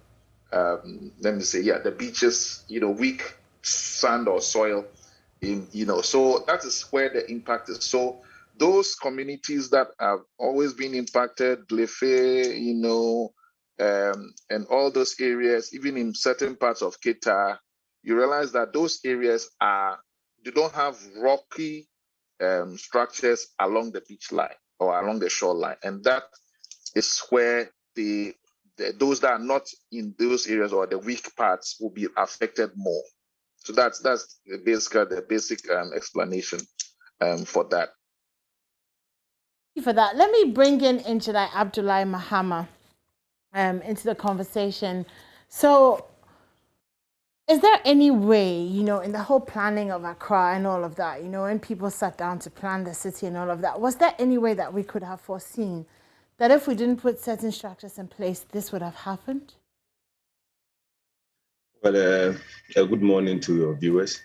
let me say the beaches, weak sand or soil so that is where the impact is. So those communities that have always been impacted, Glefe, and all those areas, even in certain parts of Keta, you realize that those areas they don't have rocky structures along the beach line or along the shoreline, and that is where those that are not in those areas or the weak parts will be affected more. So that's the basic explanation for that. For that, let me bring in Engineer Abdullahi Mahama into the conversation. So, is there any way, in the whole planning of Accra and all of that, when people sat down to plan the city and all of that, was there any way that we could have foreseen that if we didn't put certain structures in place, this would have happened? Well, good morning to your viewers.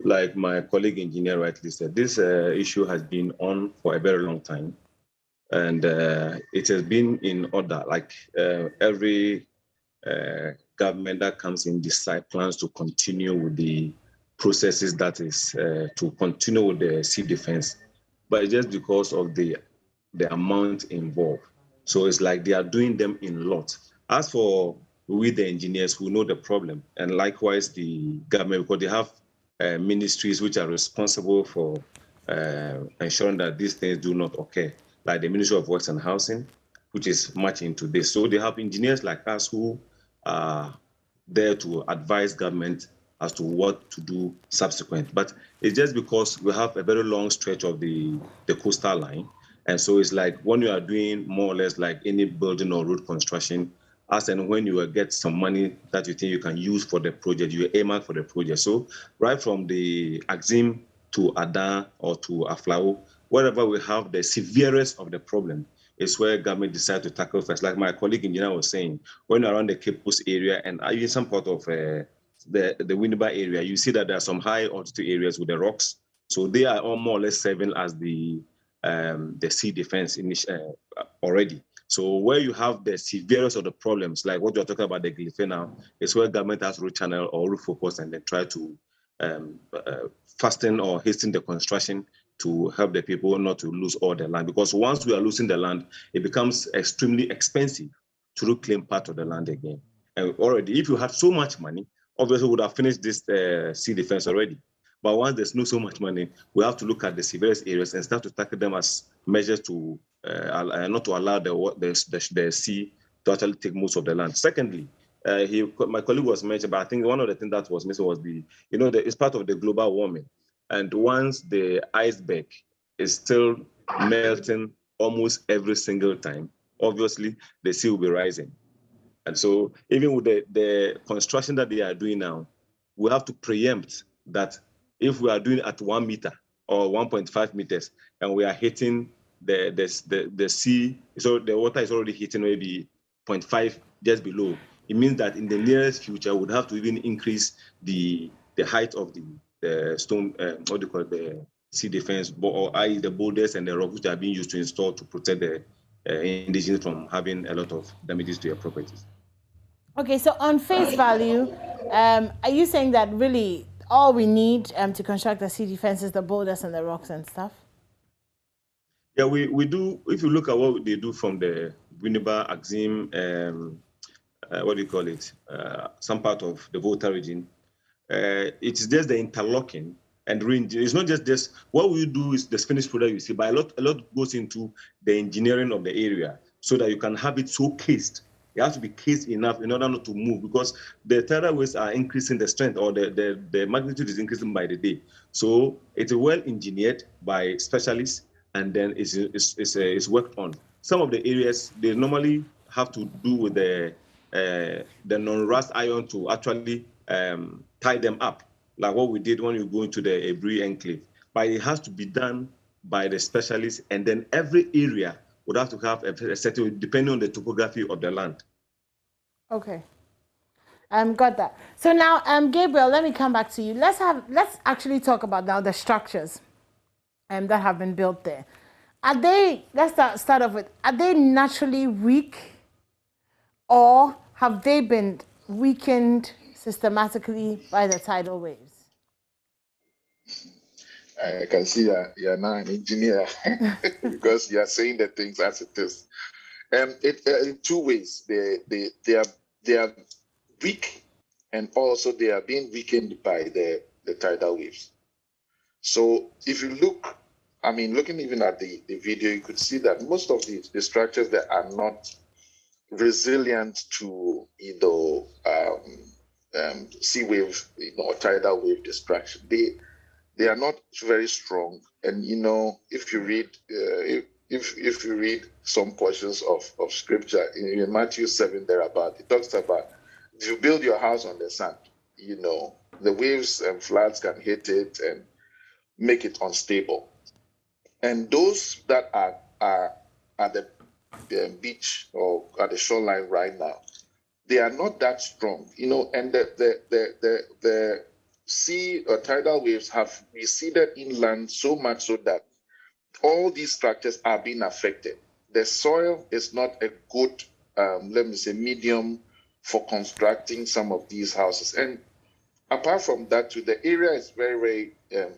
Like my colleague engineer rightly said, this issue has been on for a very long time, and it has been in order. Like every government that comes in plans to continue with the processes that is to continue with the sea defense, but it's just because of the amount involved. So it's like they are doing them in lots. As for we, the engineers who know the problem, and likewise the government, because they have ministries which are responsible for ensuring that these things do not occur, like the Ministry of Works and Housing, which is much into this. So they have engineers like us who are there to advise government as to what to do subsequent. But it's just because we have a very long stretch of the coastal line. And so it's like when you are doing more or less like any building or road construction, as and when you will get some money that you think you can use for the project, you earmark for the project. So right from the Axim to Adan or to Aflao, wherever we have the severest of the problem is where government decide to tackle first. Like my colleague engineer was saying, when you're around the Cape Coast area and even some part of the Winneba area, you see that there are some high altitude areas with the rocks. So they are all more or less serving as the sea defense already. So where you have the severest of the problems, like what you're talking about the Glefe now, is where government has to rechannel or refocus and then try to fasten or hasten the construction to help the people not to lose all the land. Because once we are losing the land, it becomes extremely expensive to reclaim part of the land again. And already, if you had so much money, obviously we would have finished this sea defense already. But once there's not so much money, we have to look at the severest areas and start to tackle them as measures to not to allow the sea to actually take most of the land. Secondly, my colleague was mentioned, but I think one of the things that was missing was it's part of the global warming. And once the iceberg is still melting almost every single time, obviously the sea will be rising. And so even with the construction that they are doing now, we have to preempt that if we are doing at 1 meter or 1.5 meters and we are hitting the sea, so the water is already hitting maybe 0.5 just below, it means that in the nearest future, we would have to even increase the height of the stone, what do you call it, the sea defense, or i.e. the boulders and the rocks which are being used to install to protect the indigenous from having a lot of damages to their properties. Okay, so on face value, are you saying that really all we need to construct the sea defense is the boulders and the rocks and stuff? Yeah, we do. If you look at what they do from the Winneba, Axim, what do you call it? Some part of the Volta region, it's just the interlocking and range. It's not just this. What we do is the finished product you see, but a lot goes into the engineering of the area so that you can have it so cased. It has to be cased enough in order not to move, because the tidal waves are increasing the strength, or the magnitude is increasing by the day. So it's well engineered by specialists, and then it's worked on. Some of the areas, they normally have to do with the non-rust iron to actually tie them up, like what we did when you go into the Ebri enclave. But it has to be done by the specialists, and then every area would have to have a certain, depending on the topography of the land. Okay. Got that. So now, Gabriel, let me come back to you. Let's actually talk about now the structures that have been built there. Are they, let's start off with, are they naturally weak, or have they been weakened systematically by the tidal waves? I can see you're now an engineer because you're saying the things as it is. In two ways, they are weak, and also they are being weakened by the tidal waves. So if you look, I mean, looking even at the video, you could see that most of the structures that are not resilient to sea wave, or tidal wave destruction, they are not very strong. And if you read if you read some portions of scripture in Matthew 7 thereabout, it talks about if you build your house on the sand, the waves and floods can hit it and make it unstable. And those that are at the beach or at the shoreline right now, they are not that strong, and the sea or tidal waves have receded inland so much so that all these structures are being affected. The soil is not a good, medium for constructing some of these houses. And apart from that, too, the area is very, very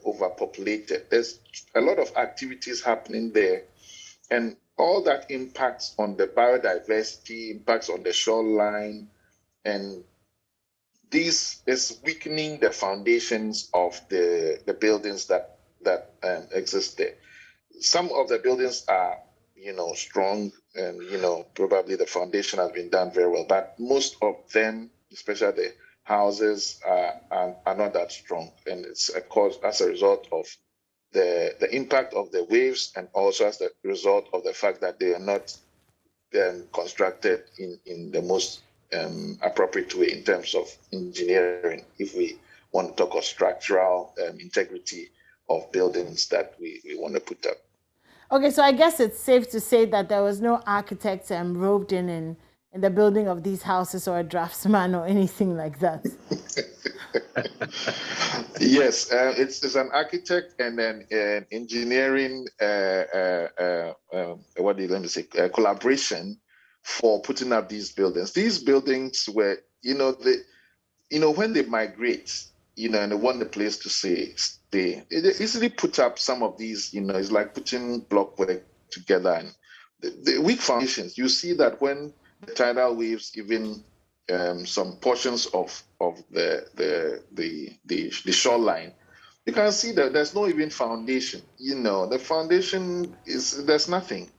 overpopulated. There's a lot of activities happening there, and all that impacts on the biodiversity, impacts on the shoreline, and this is weakening the foundations of the buildings that exist there. Some of the buildings are, strong, and, probably the foundation has been done very well, but most of them, especially the houses, are not that strong. And it's as a result of the impact of the waves, and also as a result of the fact that they are not constructed in the most appropriate way in terms of engineering, if we want to talk of structural integrity of buildings that we want to put up. Okay, so I guess it's safe to say that there was no architect roped in the building of these houses, or a draftsman or anything like that. Yes, it's an architect and an engineering collaboration for putting up these buildings. These buildings were, when they migrate, and they want the place to stay, they easily put up some of these, it's like putting blockwork together, and the weak foundations. You see that when the tidal waves, even some portions of the shoreline, you can see that there's no even foundation. The foundation there's nothing,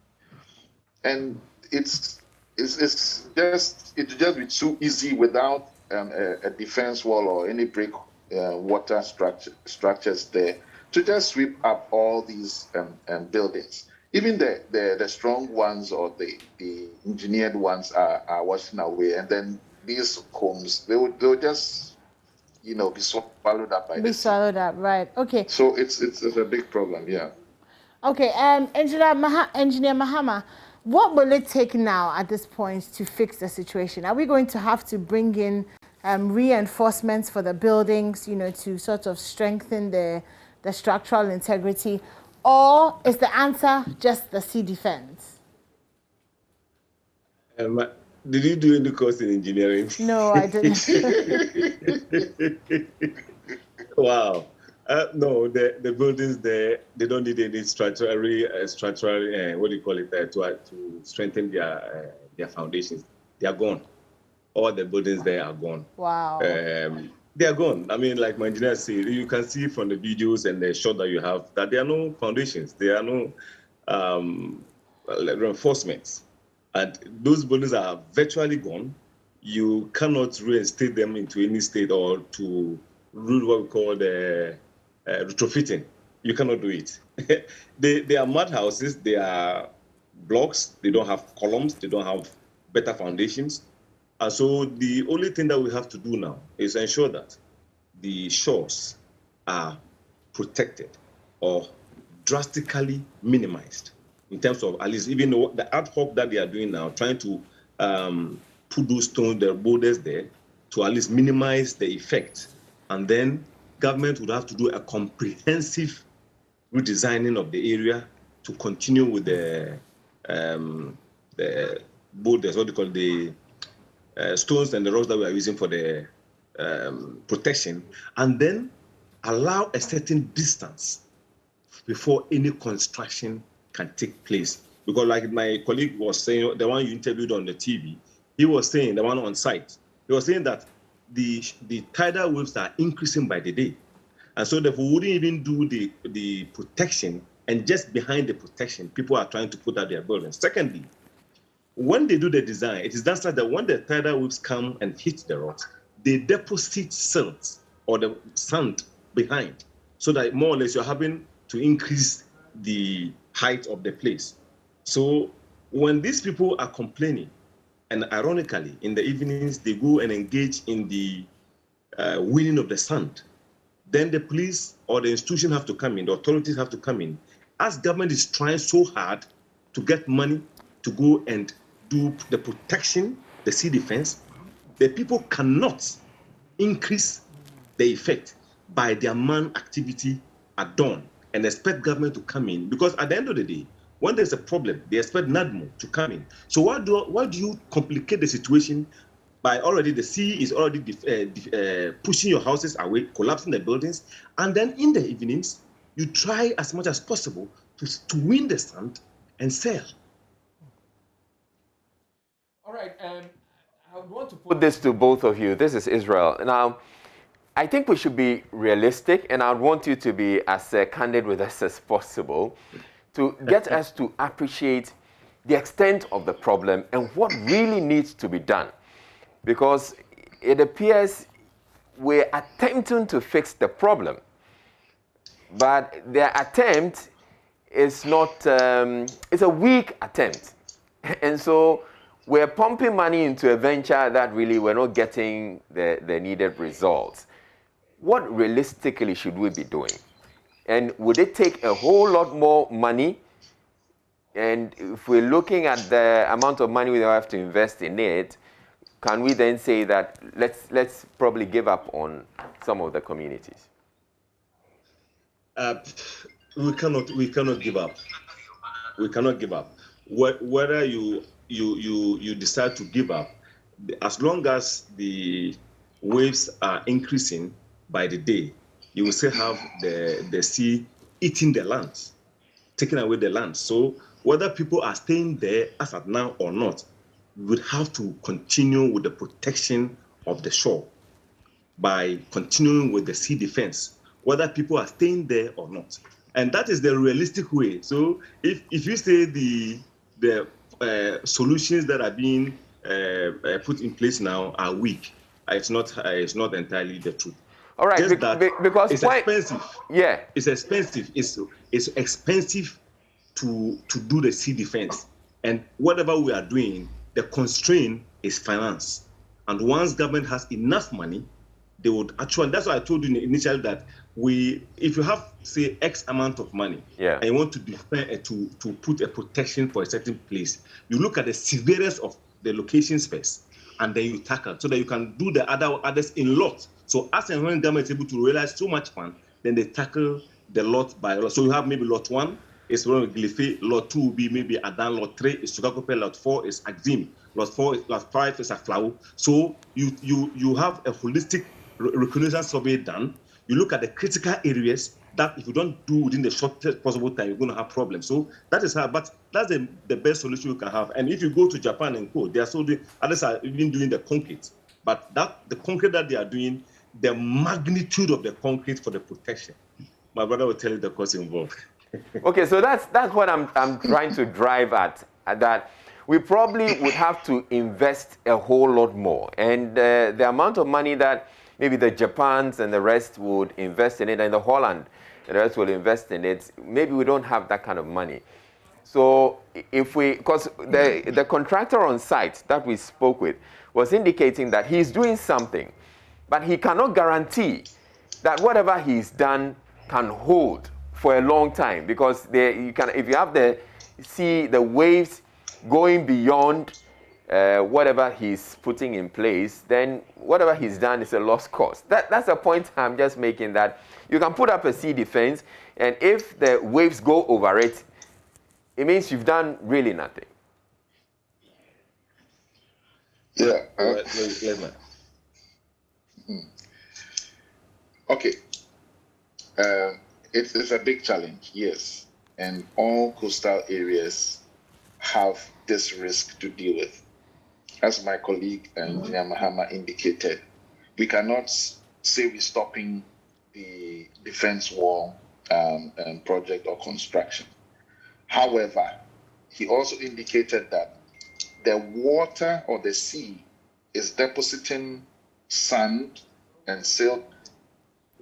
and it's just be too easy without a defense wall or any break water structures there to just sweep up all these buildings. Even the strong ones, or the engineered ones, are washing away, and then these homes they'll just be swallowed up by the sea. Swallowed up, right? Okay. So it's a big problem, yeah. Okay, Engineer Mahama, what will it take now at this point to fix the situation? Are we going to have to bring in reinforcements for the buildings, you know, to sort of strengthen the structural integrity? Or is the answer just the sea defense? Did you do any course in engineering? No, I didn't. Wow. No, the buildings there, they don't need any structural, what do you call it, to strengthen their foundations. They are gone. All the buildings there are gone. Wow. They are gone. I mean, like my engineer said, you can see from the videos and the shot that you have that there are no foundations. There are no reinforcements. And those buildings are virtually gone. You cannot reinstate them into any state or to rule what we call the retrofitting. You cannot do it. They are mud houses. They are blocks. They don't have columns. They don't have better foundations. And so the only thing that we have to do now is ensure that the shores are protected or drastically minimized in terms of at least even the ad hoc that they are doing now, trying to put those stones, the boulders there, to at least minimize the effect. And then government would have to do a comprehensive redesigning of the area to continue with the boulders, what they call the stones and the rocks that we are using for the protection, and then allow a certain distance before any construction can take place. Because like my colleague was saying, the one you interviewed on the TV, he was saying, the one on site, he was saying that the tidal waves are increasing by the day. And so therefore we wouldn't even do the protection, and just behind the protection, people are trying to put out their buildings. Secondly, when they do the design, it is done such that when the tidal waves come and hit the rocks, they deposit silt or the sand behind, so that more or less you're having to increase the height of the place. So when these people are complaining, and ironically, in the evenings, they go and engage in the winning of the sand, then the police or the institution have to come in, the authorities have to come in. As government is trying so hard to get money to go and do the protection, the sea defense, the people cannot increase the effect by their man activity at dawn and expect government to come in. Because at the end of the day, when there's a problem, they expect NADMO to come in. So why do you complicate the situation by already the sea is already pushing your houses away, collapsing the buildings, and then in the evenings, you try as much as possible to win the sand and sell. All right, I would want to put this to both of you. This is Israel. Now, I think we should be realistic, and I would want you to be as candid with us as possible to get us to appreciate the extent of the problem and what really needs to be done. Because it appears we're attempting to fix the problem, but their attempt is not, it's a weak attempt. And so we're pumping money into a venture that really we're not getting the needed results. What realistically should we be doing? And would it take a whole lot more money? And if we're looking at the amount of money we have to invest in it, can we then say that let's probably give up on some of the communities? We cannot give up. We cannot give up. Whether you decide to give up, as long as the waves are increasing by the day, you will still have the sea eating the land, taking away the land. So whether people are staying there as at now or not, we would have to continue with the protection of the shore by continuing with the sea defense, whether people are staying there or not. And that is the realistic way. So if you say the solutions that are being put in place now are weak, it's not entirely the truth. All right, because it's expensive. Yeah, it's expensive. It's expensive to do the sea defense, and whatever we are doing, the constraint is finance. And once government has enough money, they would actually. That's why I told you initially that if you have say X amount of money, and you want to defend to put a protection for a certain place, you look at the severity of the locations first, and then you tackle so that you can do the others in lots. So as and when government is able to realize so much fund, then they tackle the lot by lot. So you have maybe lot 1 is Glife, lot 2 will be maybe Adan, lot 3 is Sugakope, lot 4 is Axim, lot 5 is Aflau. So you have a holistic reconnaissance survey done. You look at the critical areas that if you don't do within the shortest possible time, you're going to have problems. So that is how, but that's the best solution you can have. And if you go to Japan and Co, they are so doing, others are even doing the concrete. But the concrete that they are doing, the magnitude of the concrete for the protection, my brother will tell you the cost involved. Okay, so that's what I'm trying to drive at that we probably would have to invest a whole lot more. And the amount of money that maybe the Japans and the rest would invest in it, and the Holland and the rest will invest in it, maybe we don't have that kind of money. So if we, because the contractor on site that we spoke with was indicating that he's doing something, but he cannot guarantee that whatever he's done can hold for a long time, because if you have the waves going beyond whatever he's putting in place, then whatever he's done is a lost cause. That's a point I'm just making, that you can put up a sea defense, and if the waves go over it, it means you've done really nothing. Yeah. Okay. It's a big challenge, yes. And all coastal areas have this risk to deal with. As my colleague Engineer Mahama indicated, we cannot say we're stopping the defense wall project or construction. However, he also indicated that the water or the sea is depositing sand and silt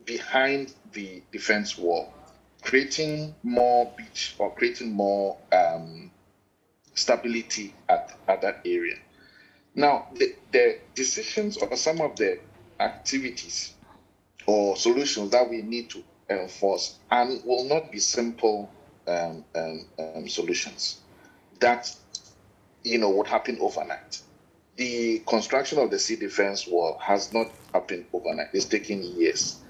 behind the defense wall, creating more beach or creating more stability at that area. Now, the decisions or some of the activities or solutions that we need to enforce and will not be simple solutions that would happen overnight. The construction of the sea defense wall has not happened overnight. It's taken years.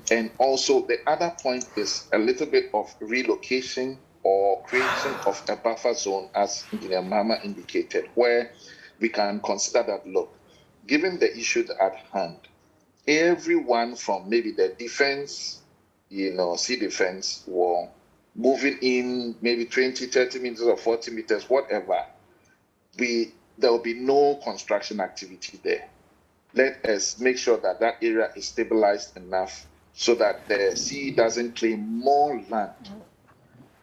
And also the other point is a little bit of relocation or creation of a buffer zone, as Engineer Mama indicated, where we can consider that, look, given the issue at hand, everyone from maybe the defense, sea defense wall, moving in maybe 20, 30 meters or 40 meters, whatever, there will be no construction activity there. Let us make sure that that area is stabilized enough so that the sea doesn't claim more land.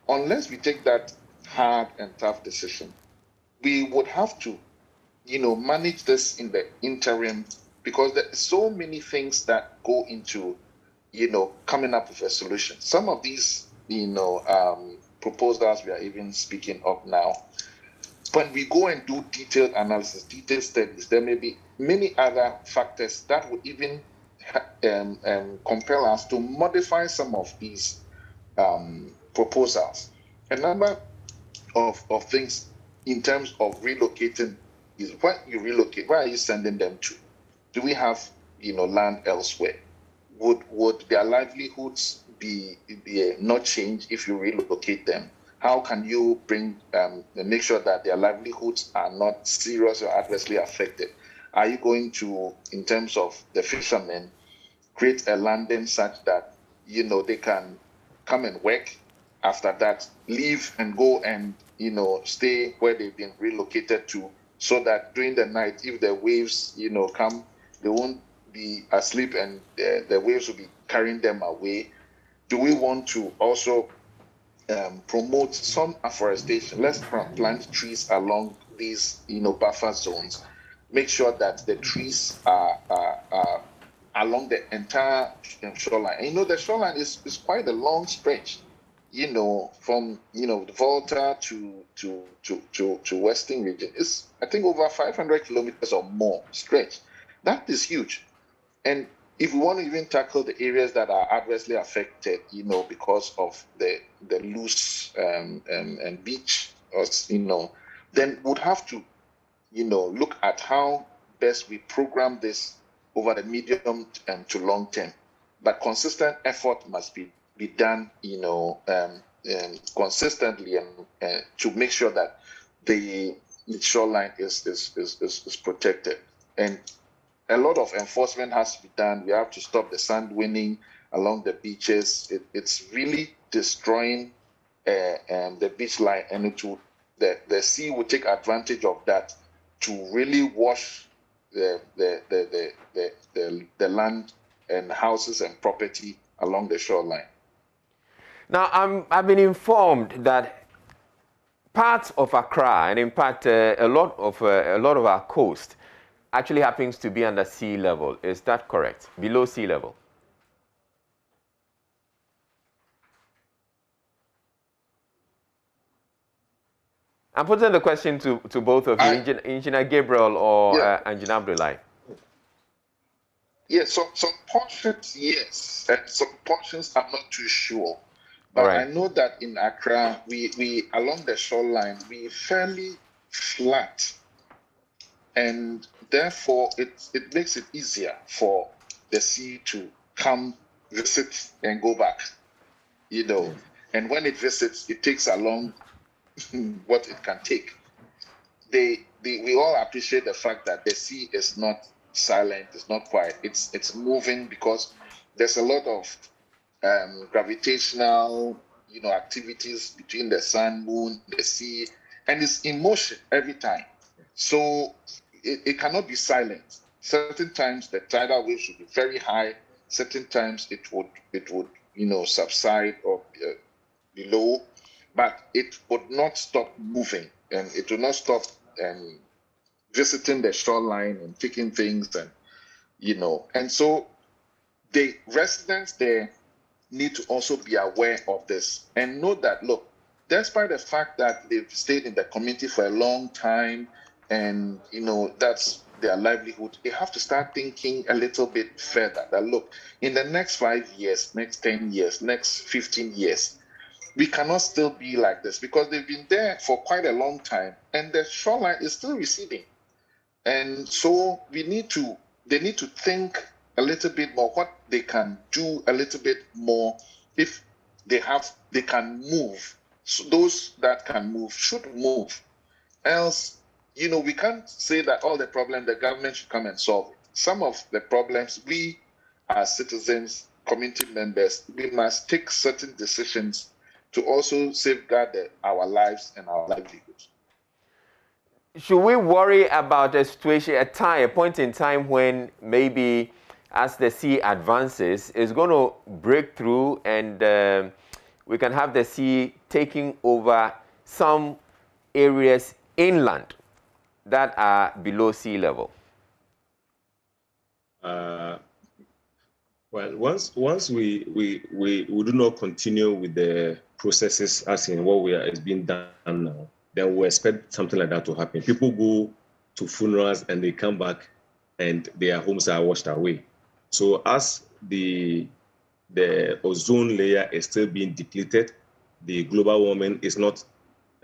Unless we take that hard and tough decision, we would have to, manage this in the interim, because there are so many things that go into, coming up with a solution. Some of these, proposals we are even speaking of now, when we go and do detailed analysis, detailed studies, there may be many other factors that would even compel us to modify some of these proposals. A number of things in terms of relocating is what you relocate, where are you sending them to? Do we have land elsewhere? Would their livelihoods be not change if you relocate them? How can you make sure that their livelihoods are not seriously or adversely affected? Are you going to, in terms of the fishermen, create a landing such that they can come and work, after that leave and go and stay where they've been relocated to, so that during the night, if the waves come, they won't be asleep and the waves will be carrying them away? Do we want to also promote some afforestation? Let's plant trees along these buffer zones. Make sure that the trees are along the entire shoreline. And the shoreline is quite a long stretch, from Volta to Western region. It's, I think, over 500 kilometers or more stretch. That is huge. And if we want to even tackle the areas that are adversely affected, because of the loose beach, then we'd have to, look at how best we program this over the medium and to long term. But consistent effort must be done, consistently and to make sure that the shoreline is protected. And a lot of enforcement has to be done. We have to stop the sand winning along the beaches. It's really destroying the beach line, and the sea will take advantage of that to really wash the land and houses and property along the shoreline. Now, I've been informed that parts of Accra, and in fact, a lot of our coast, actually happens to be under sea level. Is that correct? Below sea level? I'm putting the question to both of you, Engineer Gabriel or Engineer Abdullahi. Yes, some portions, yes, and some portions I'm not too sure. But I know that in Accra, we along the shoreline, we fairly flat, and therefore it makes it easier for the sea to come, visit, and go back. And when it visits, it takes along what it can take. We all appreciate the fact that the sea is not silent, it's not quiet, it's moving, because there's a lot of gravitational activities between the sun, moon, the sea, and it's in motion every time. So it cannot be silent. Certain times the tidal wave should be very high, certain times it would subside or be low, but it would not stop moving, and it will not stop visiting the shoreline and taking things, and so the residents there need to also be aware of this and know that, look, despite the fact that they've stayed in the community for a long time and that's their livelihood, they have to start thinking a little bit further, that look, in the next 5 years, next 10 years, next 15 years, we cannot still be like this, because they've been there for quite a long time and the shoreline is still receding. And so they need to think a little bit more what they can do a little bit more. If they can move, so those that can move should move. Else, we can't say that all the problems the government should come and solve it. Some of the problems we as citizens, community members, we must take certain decisions to also safeguard our lives and our livelihoods. Should we worry about a situation, a point in time when maybe as the sea advances, it's going to break through and we can have the sea taking over some areas inland that are below sea level? Well, once we do not continue with the processes as in what is being done now, then we expect something like that to happen. People go to funerals and they come back and their homes are washed away. So as the ozone layer is still being depleted, the global warming is not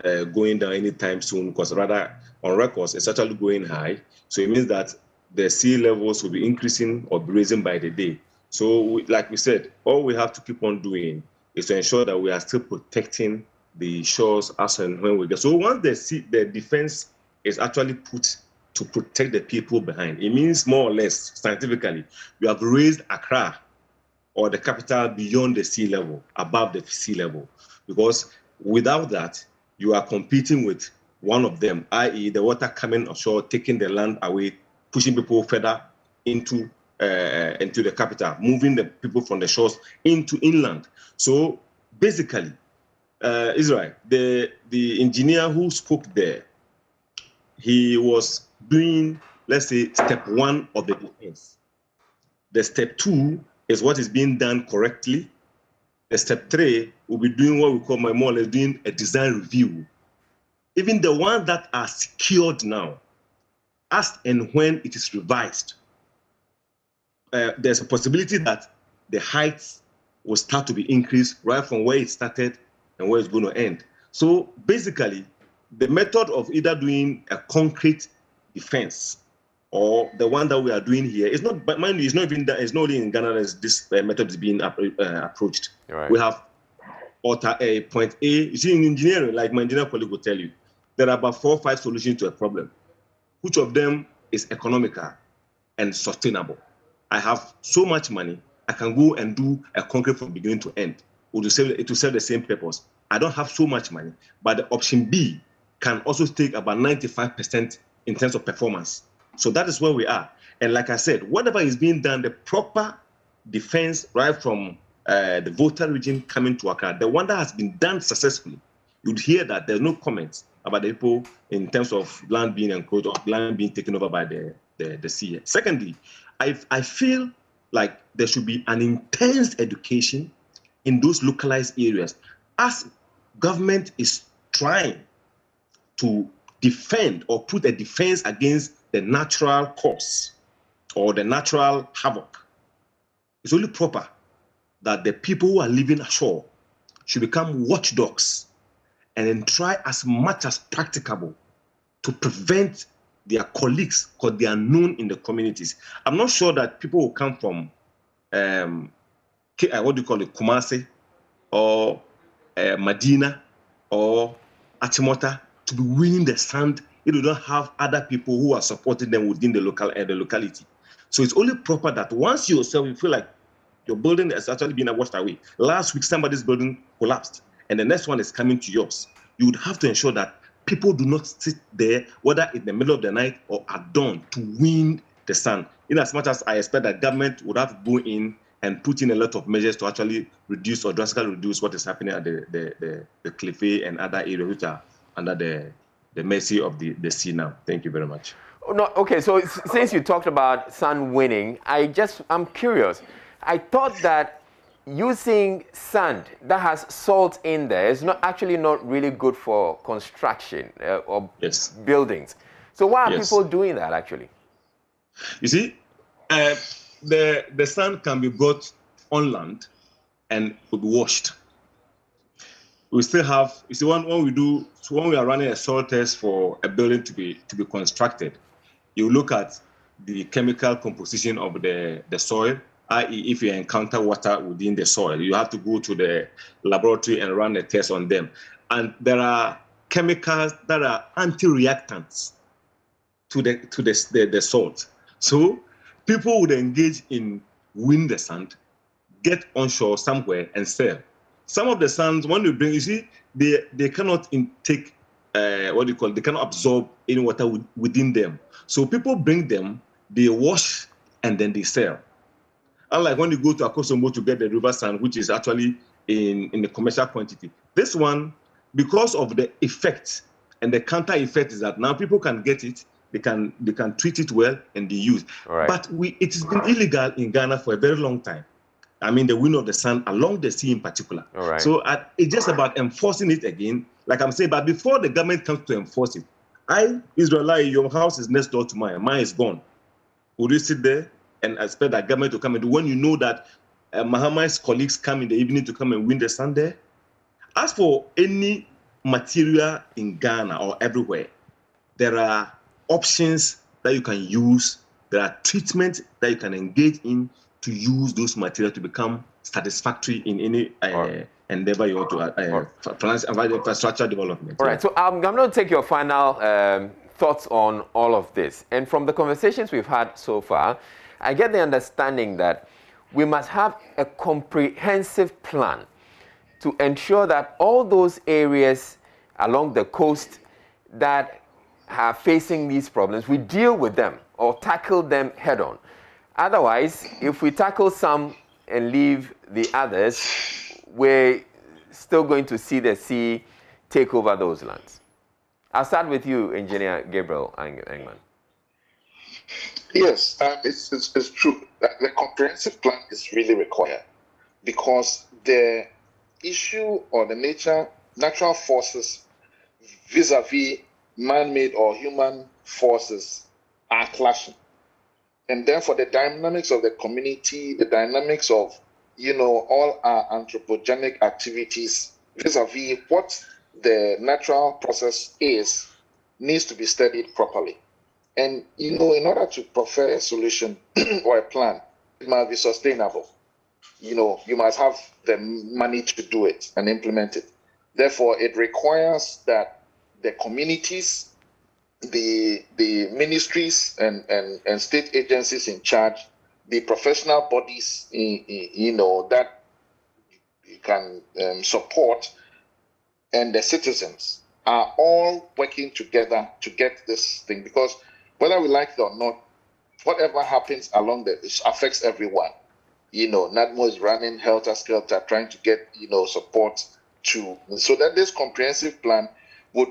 going down anytime soon, because rather on records it's actually going high. So it means that the sea levels will be increasing or be rising by the day. So like we said, all we have to keep on doing is to ensure that we are still protecting the shores as and when we get. So once the defense is actually put to protect the people behind, it means more or less scientifically, we have raised Accra or the capital beyond the sea level, above the sea level. Because without that, you are competing with one of them, i.e. the water coming ashore, taking the land away, pushing people further into the capital, moving the people from the shores into inland. So basically, Israel, the engineer who spoke there, he was doing, let's say, step 1 of the defense. The step 2 is what is being done correctly. The step 3 will be doing what we call more or less doing a design review. Even the ones that are secured now, as and when it is revised, there's a possibility that the heights will start to be increased right from where it started and where it's going to end. So basically, the method of either doing a concrete defense or the one that we are doing here, it's not, but mind you, it's not even that, it's not only in Ghana that this method is being approached. Right. We have point A. You see, in engineering, like my engineer colleague will tell you, there are about 4 or 5 solutions to a problem. Which of them is economical and sustainable? I have so much money, I can go and do a concrete from beginning to end. It will serve the same purpose. I don't have so much money, but the option B can also take about 95% in terms of performance. So that is where we are. And like I said, whatever is being done, the proper defense right from the voter region coming to Accra, the one that has been done successfully, you'd hear that there's no comments about the people in terms of land being encroached or land being taken over by the sea. Secondly, I feel like there should be an intense education in those localized areas as government is trying to defend or put a defense against the natural cause or the natural havoc. It's only proper that the people who are living ashore should become watchdogs and then try as much as practicable to prevent their colleagues, because they are known in the communities. I'm not sure that people will come from, what do you call it, Kumasi or Medina or Achimota to be winning the sand if they don't have other people who are supporting them within the locality. So it's only proper that once you feel like your building has actually been washed away. Last week, somebody's building collapsed, and the next one is coming to yours. You would have to ensure that people do not sit there, whether in the middle of the night or at dawn, to win the sun. In as much as I expect that government would have to go in and put in a lot of measures to actually reduce or drastically reduce what is happening at the Cliff and other areas which are under the mercy of the sea now. Thank you very much. No, okay, so since you talked about sun winning, I'm curious. I thought that using sand that has salt in there is not really good for construction or buildings. So why are people doing that actually? You see, the sand can be brought on land and will be washed. We still have, you see, when we are running a soil test for a building to be constructed, you look at the chemical composition of the soil, i.e. if you encounter water within the soil, you have to go to the laboratory and run a test on them. And there are chemicals that are anti-reactants to the salt. So people would engage in winning the sand, get onshore somewhere and sell. Some of the sands, when you bring, you see, they cannot intake, they cannot absorb any water within them. So people bring them, they wash, and then they sell. Unlike when you go to Akosombo to get the river sand, which is actually in the commercial quantity. This one, because of the effect and the counter effect is that now people can get it, they can treat it well and they use. Right. But it has been illegal in Ghana for a very long time. I mean, the winning of the sand along the sea in particular. Right. So it's just about enforcing it again. Like I'm saying, but before the government comes to enforce it, Israelite, your house is next door to mine. Mine is gone. Would you sit there and expect that government to come and do when you know that Muhammad's colleagues come in the evening to come and win the sand there? As for any material in Ghana or everywhere, there are options that you can use. There are treatments that you can engage in to use those materials to become satisfactory in any endeavor you want to finance infrastructure development. All right, so I'm going to take your final thoughts on all of this. And from the conversations we've had so far, I get the understanding that we must have a comprehensive plan to ensure that all those areas along the coast that are facing these problems, we deal with them or tackle them head on. Otherwise, if we tackle some and leave the others, we're still going to see the sea take over those lands. I'll start with you, Engineer Gabriel Engman. Yes, it's true. The comprehensive plan is really required because the issue or the natural forces vis-a-vis man-made or human forces are clashing. And then for the dynamics of the community, the dynamics of, all our anthropogenic activities vis-a-vis what the natural process is, needs to be studied properly. And, in order to prefer a solution or a plan, it must be sustainable. You must have the money to do it and implement it. Therefore, it requires that the communities, the ministries and state agencies in charge, the professional bodies, that can support, and the citizens are all working together to get this thing. Because whether we like it or not, whatever happens along it affects everyone. NADMO is running helter-skelter, trying to get, support so that this comprehensive plan would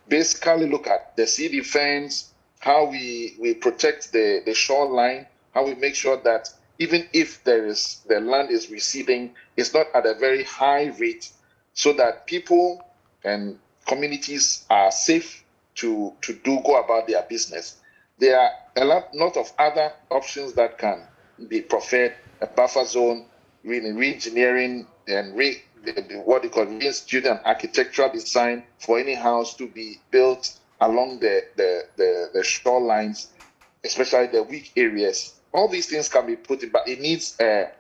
basically look at the sea defense, how we protect the shoreline, how we make sure that even if the land is receding, it's not at a very high rate, so that people and communities are safe to go about their business. There are a lot of other options that can be preferred: a buffer zone, re-engineering, and re-institute an architectural design for any house to be built along the shorelines, especially the weak areas. All these things can be put in, but it needs a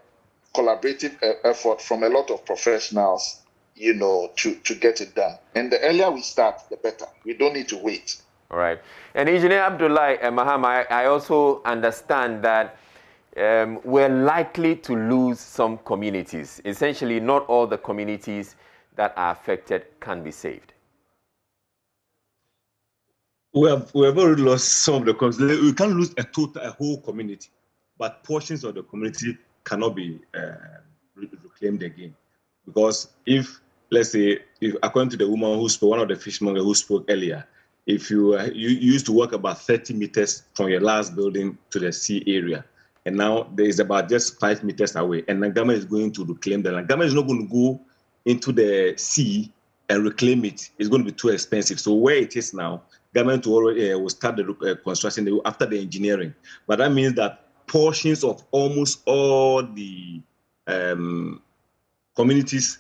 collaborative effort from a lot of professionals, to get it done. And the earlier we start, the better. We don't need to wait. All right. And Engineer Abdullahi Mahama, I also understand that we're likely to lose some communities. Essentially, not all the communities that are affected can be saved. We have already lost some of the communities. We can't lose a whole community, but portions of the community cannot be reclaimed again. Because if, let's say, according to the woman who spoke, one of the fishmonger who spoke earlier, if you used to walk about 30 meters from your last building to the sea area, and now there is about just 5 meters away, and the government is going to reclaim the land. Government is not going to go into the sea and reclaim it. It's going to be too expensive. So where it is now, government will start the construction after the engineering. But that means that portions of almost all the communities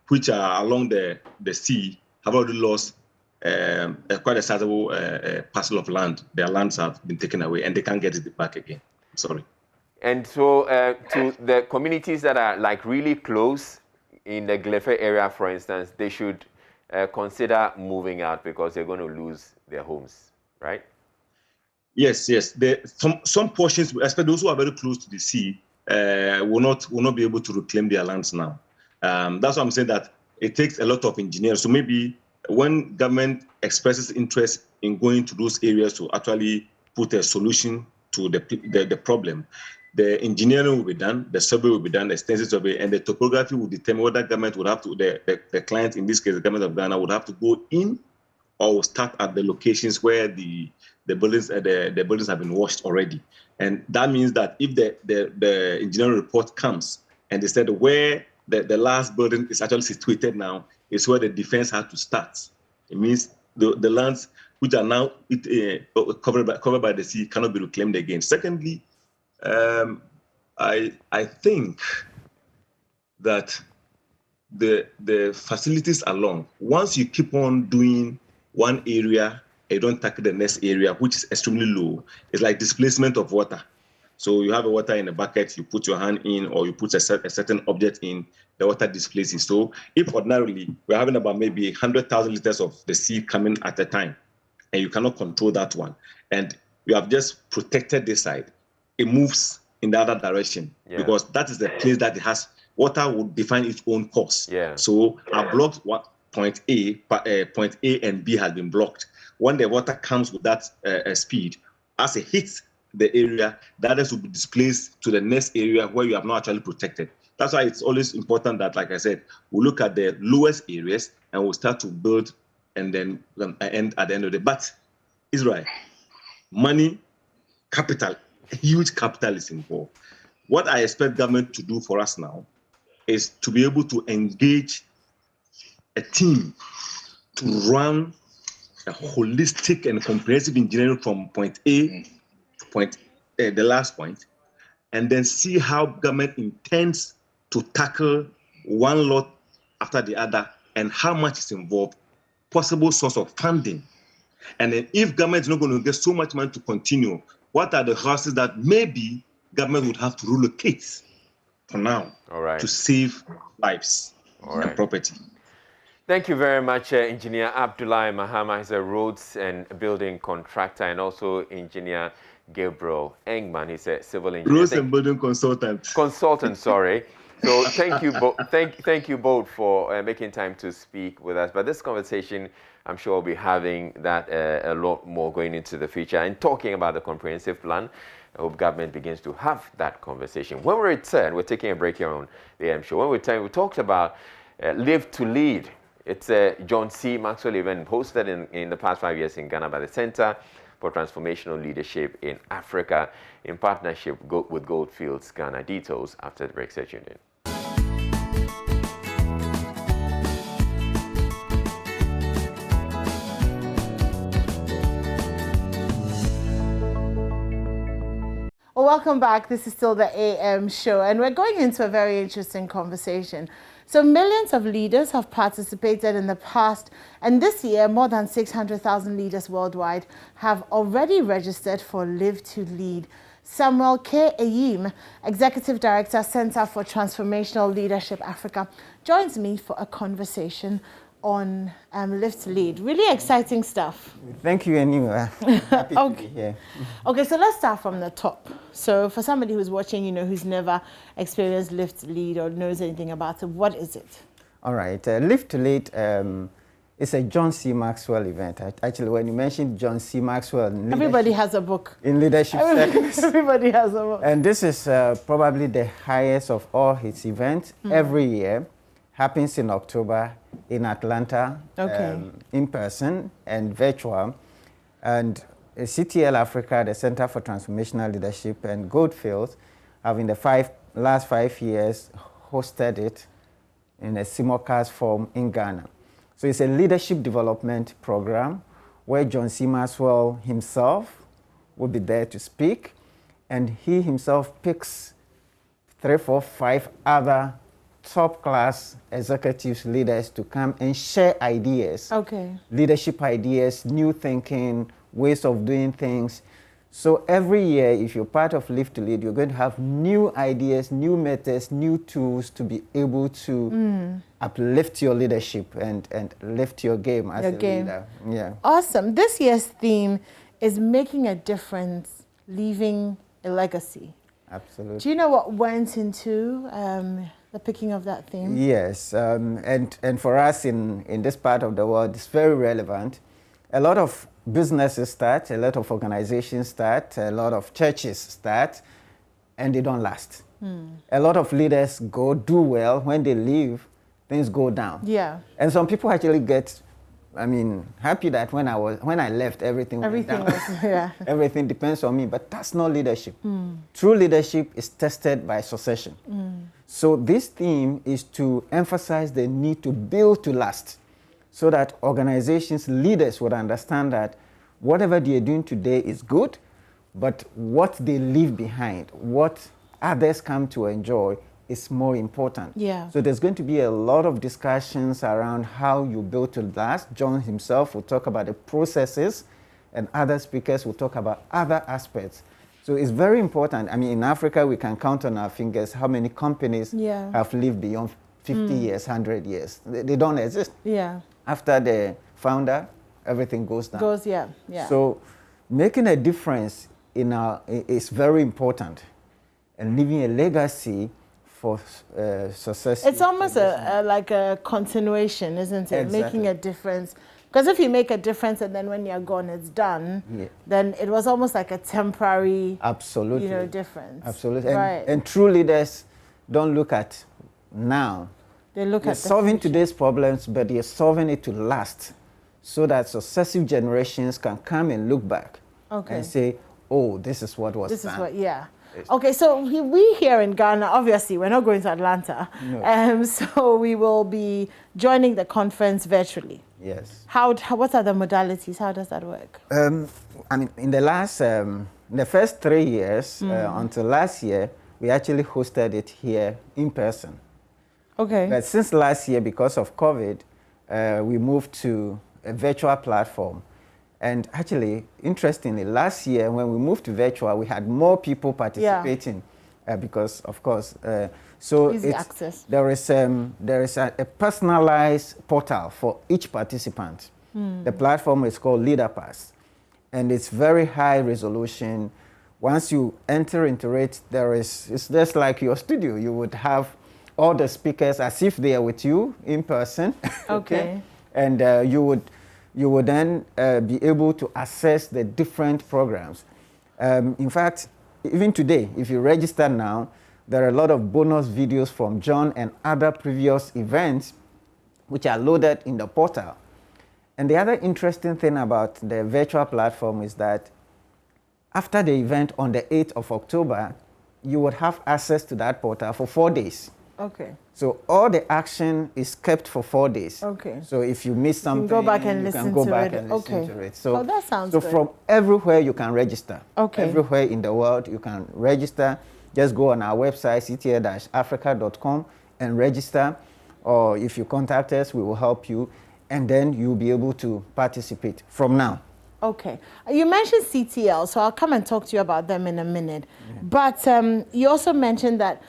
which are along the sea have already lost quite a sizable parcel of land. Their lands have been taken away and they can't get it back again. Sorry. And so to the communities that are like really close in the Glefe area, for instance, they should consider moving out because they're going to lose their homes, right? Yes. Some portions, especially those who are very close to the sea, will not be able to reclaim their lands now. That's why I'm saying that it takes a lot of engineers. So maybe when government expresses interest in going to those areas to actually put a solution to the problem, the engineering will be done, the survey will be done, the extensive survey, and the topography will determine whether government would have to, the client, in this case, the government of Ghana, would have to go in or will start at the locations where the buildings have been washed already. And that means that if the engineering report comes and they said where the last building is actually situated now is where the defense had to start, it means the lands which are now covered by the sea cannot be reclaimed again. Secondly, I think that the facilities along, once you keep on doing one area, you don't tackle the next area, which is extremely low. It's like displacement of water. So you have a water in a bucket, you put your hand in, or you put a certain object in, the water displaces. So if ordinarily we're having about maybe 100,000 liters of the sea coming at a time, and you cannot control that one, and you have just protected this side, it moves in the other direction, because that is the place that it has water will define its own course. So I blocked point A and B has been blocked. When the water comes with that speed, as it hits the area, the others will be displaced to the next area where you have not actually protected. That's why it's always important that, like I said, we look at the lowest areas and we'll start to build and then end at the end of the day. But Israel, money, capital, huge capital is involved. What I expect government to do for us now is to be able to engage a team to run a holistic and comprehensive engineering from point A to point the last point, and then see how government intends to tackle one lot after the other and how much is involved, possible source of funding, And then if government is not going to get so much money to continue, what are the houses that maybe government would have to relocate for now to save lives and property? Thank you very much, Engineer Abdullahi Mahama. He's a roads and building contractor, and also Engineer Gabriel Engman. He's a civil engineer. Roads and building consultant. Consultant, sorry. So thank you both. Thank you both for making time to speak with us. But this conversation, I'm sure we'll be having that a lot more going into the future and talking about the comprehensive plan. I hope government begins to have that conversation. When we return, we're taking a break here on the AM show. When we return, we talked about Live to Lead. It's a John C. Maxwell event hosted in the past 5 years in Ghana by the Center for Transformational Leadership in Africa in partnership with Goldfields Ghana. Details after the break. Stay tuned in. Well, welcome back. This is still the AM show, and we're going into a very interesting conversation. So millions of leaders have participated in the past, and this year more than 600,000 leaders worldwide have already registered for Live to Lead. Samuel K. Ayim, Executive Director, Center for Transformational Leadership Africa, joins me for a conversation on Live to Lead. Really exciting stuff. Thank you, anyway. Happy to be here. Okay, so let's start from the top. So for somebody who's watching, who's never experienced Live to Lead or knows anything about it, what is it? All right, Live to Lead is a John C. Maxwell event. Actually, when you mentioned John C. Maxwell, everybody has a book. In leadership circles. Everybody has a book. And this is probably the highest of all his events every year. Happens in October in Atlanta, in person and virtual. And CTL Africa, the Center for Transformational Leadership, and Goldfields have in the last 5 years hosted it in a simulcast form in Ghana. So it's a leadership development program where John C. Maxwell himself will be there to speak, and he himself picks 3, 4, 5 other top-class executives, leaders to come and share ideas, leadership ideas, new thinking, ways of doing things. So every year, if you're part of Live to Lead, you're going to have new ideas, new methods, new tools to be able to uplift your leadership and lift your game as a leader. Yeah. Awesome. This year's theme is making a difference, leaving a legacy. Absolutely. Do you know what went into the picking of that theme? Yes, and for us in this part of the world, it's very relevant. A lot of businesses start, a lot of organizations start, a lot of churches start, and they don't last. A lot of leaders do well. When they leave, things go down. Yeah. And some people actually get, happy that when I left, everything went down. Everything depends on me, but that's not leadership. True leadership is tested by succession. So this theme is to emphasize the need to build to last, so that organizations, leaders would understand that whatever they are doing today is good, but what they leave behind, what others come to enjoy, is more important. Yeah. So there's going to be a lot of discussions around how you build to last. John himself will talk about the processes, and other speakers will talk about other aspects. So it's very important. In Africa, we can count on our fingers how many companies have lived beyond 50 years, 100 years. They don't exist. Yeah. After the founder, everything goes down. Yeah. So making a difference is very important, and leaving a legacy for success. It's almost like a continuation, isn't it? Exactly. Making a difference. Because if you make a difference and then when you're gone, it's done, then it was almost like a temporary difference. Absolutely. Right. And true leaders don't look at now. They look at solving today's problems, but they're solving it to last, so that successive generations can come and look back and say, oh, this is what was done. This is what, Okay, so we here in Ghana, obviously, we're not going to Atlanta. No. So we will be joining the conference virtually. Yes. What are the modalities? How does that work? In the first 3 years, until last year, we actually hosted it here in person. Okay. But since last year, because of COVID, we moved to a virtual platform. And actually, interestingly, last year when we moved to virtual, we had more people participating because, of course, so easy access. There is a personalized portal for each participant. The platform is called LeaderPass, and it's very high resolution. Once you enter into it, it's just like your studio. You would have all the speakers as if they are with you in person. Okay. And you would then be able to access the different programs. In fact, even today, if you register now, there are a lot of bonus videos from John and other previous events which are loaded in the portal. And the other interesting thing about the virtual platform is that after the event on the 8th of October, you would have access to that portal for 4 days. Okay. So all the action is kept for 4 days. Okay. So if you miss something, go back and you listen can go to back it. and listen to it. So, that sounds good. from everywhere you can register. Okay. Everywhere in the world you can register. Just go on our website, cta-africa.com, and register. Or if you contact us, we will help you. And then you'll be able to participate from now. Okay. You mentioned CTL, so I'll come and talk to you about them in a minute. Yeah. But you also mentioned that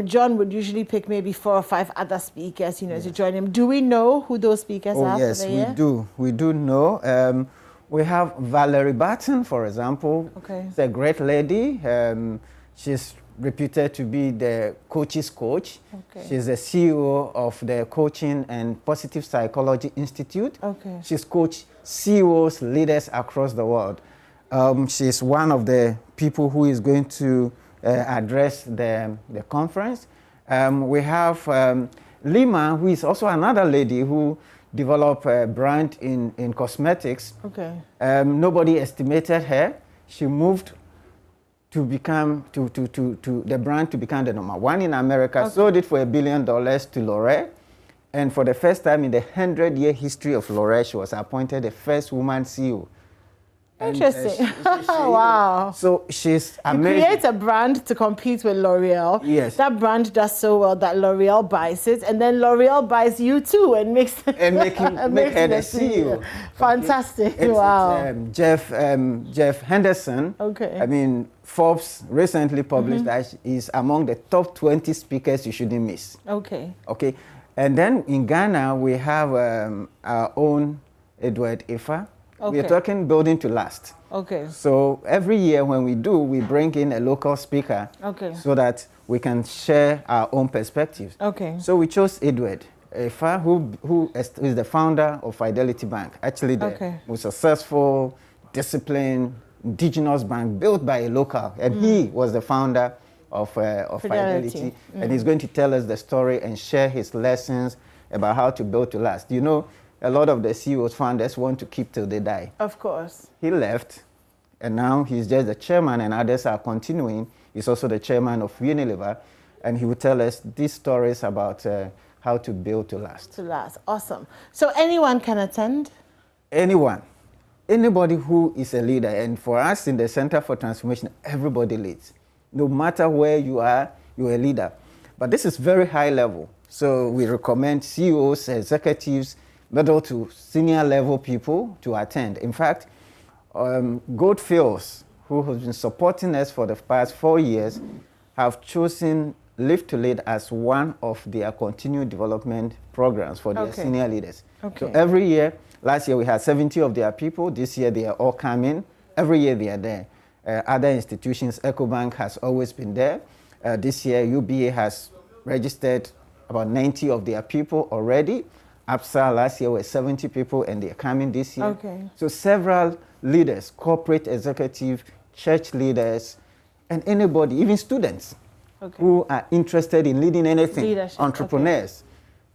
John would usually pick maybe 4 or 5 other speakers, to join him. Do we know who those speakers are? Yes, for the year? We do. We do know. We have Valerie Barton, for example. Okay. She's a great lady. She's reputed to be the coach's coach. Okay. She's the CEO of the Coaching and Positive Psychology Institute. Okay. She's coached CEOs, leaders across the world. She's one of the people who is going to address the conference. We have Lima, who is also another lady who developed a brand in cosmetics. Okay. Nobody estimated her. She moved to become the brand to become the #1 in America. Okay. Sold it for $1 billion to L'Oreal, and for the first time in the 100-year history of L'Oreal, she was appointed the first woman CEO. Interesting. Wow. So she's amazing. You create a brand to compete with L'Oreal. Yes. That brand does so well that L'Oreal buys it, and then L'Oreal buys you too and makes make her the CEO. Fantastic. Okay. Wow. Jeff Henderson. Okay. I mean, Forbes recently published that he's among the top 20 speakers you shouldn't miss. Okay. Okay. And then in Ghana, we have our own Edward Ifa. Okay. We're talking building to last. Okay. So every year when we do, we bring in a local speaker. Okay. So that we can share our own perspectives. Okay. So we chose Edward Ifa, who is the founder of Fidelity Bank. Actually, the most successful, disciplined, indigenous bank built by a local. And he was the founder of Fidelity. And he's going to tell us the story and share his lessons about how to build to last. You know, a lot of the CEOs, founders want to keep till they die. Of course. He left, and now he's just the chairman, and others are continuing. He's also the chairman of Unilever, and he will tell us these stories about how to build to last. To last. Awesome. So anyone can attend? Anyone. Anybody who is a leader. And for us in the Center for Transformation, everybody leads. No matter where you are, you're a leader. But this is very high level. So we recommend CEOs, executives, middle to senior level people to attend. In fact, Goldfields, who has been supporting us for the past 4 years, have chosen Live to Lead as one of their continued development programs for their senior leaders. Okay. So every year, last year we had 70 of their people. This year they are all coming. Every year they are there. Other institutions, EcoBank has always been there. This year UBA has registered about 90 of their people already. APSA last year were 70 people, and they're coming this year. Okay. So several leaders, corporate executive, church leaders, and anybody, even students who are interested in leading anything, leadership. entrepreneurs,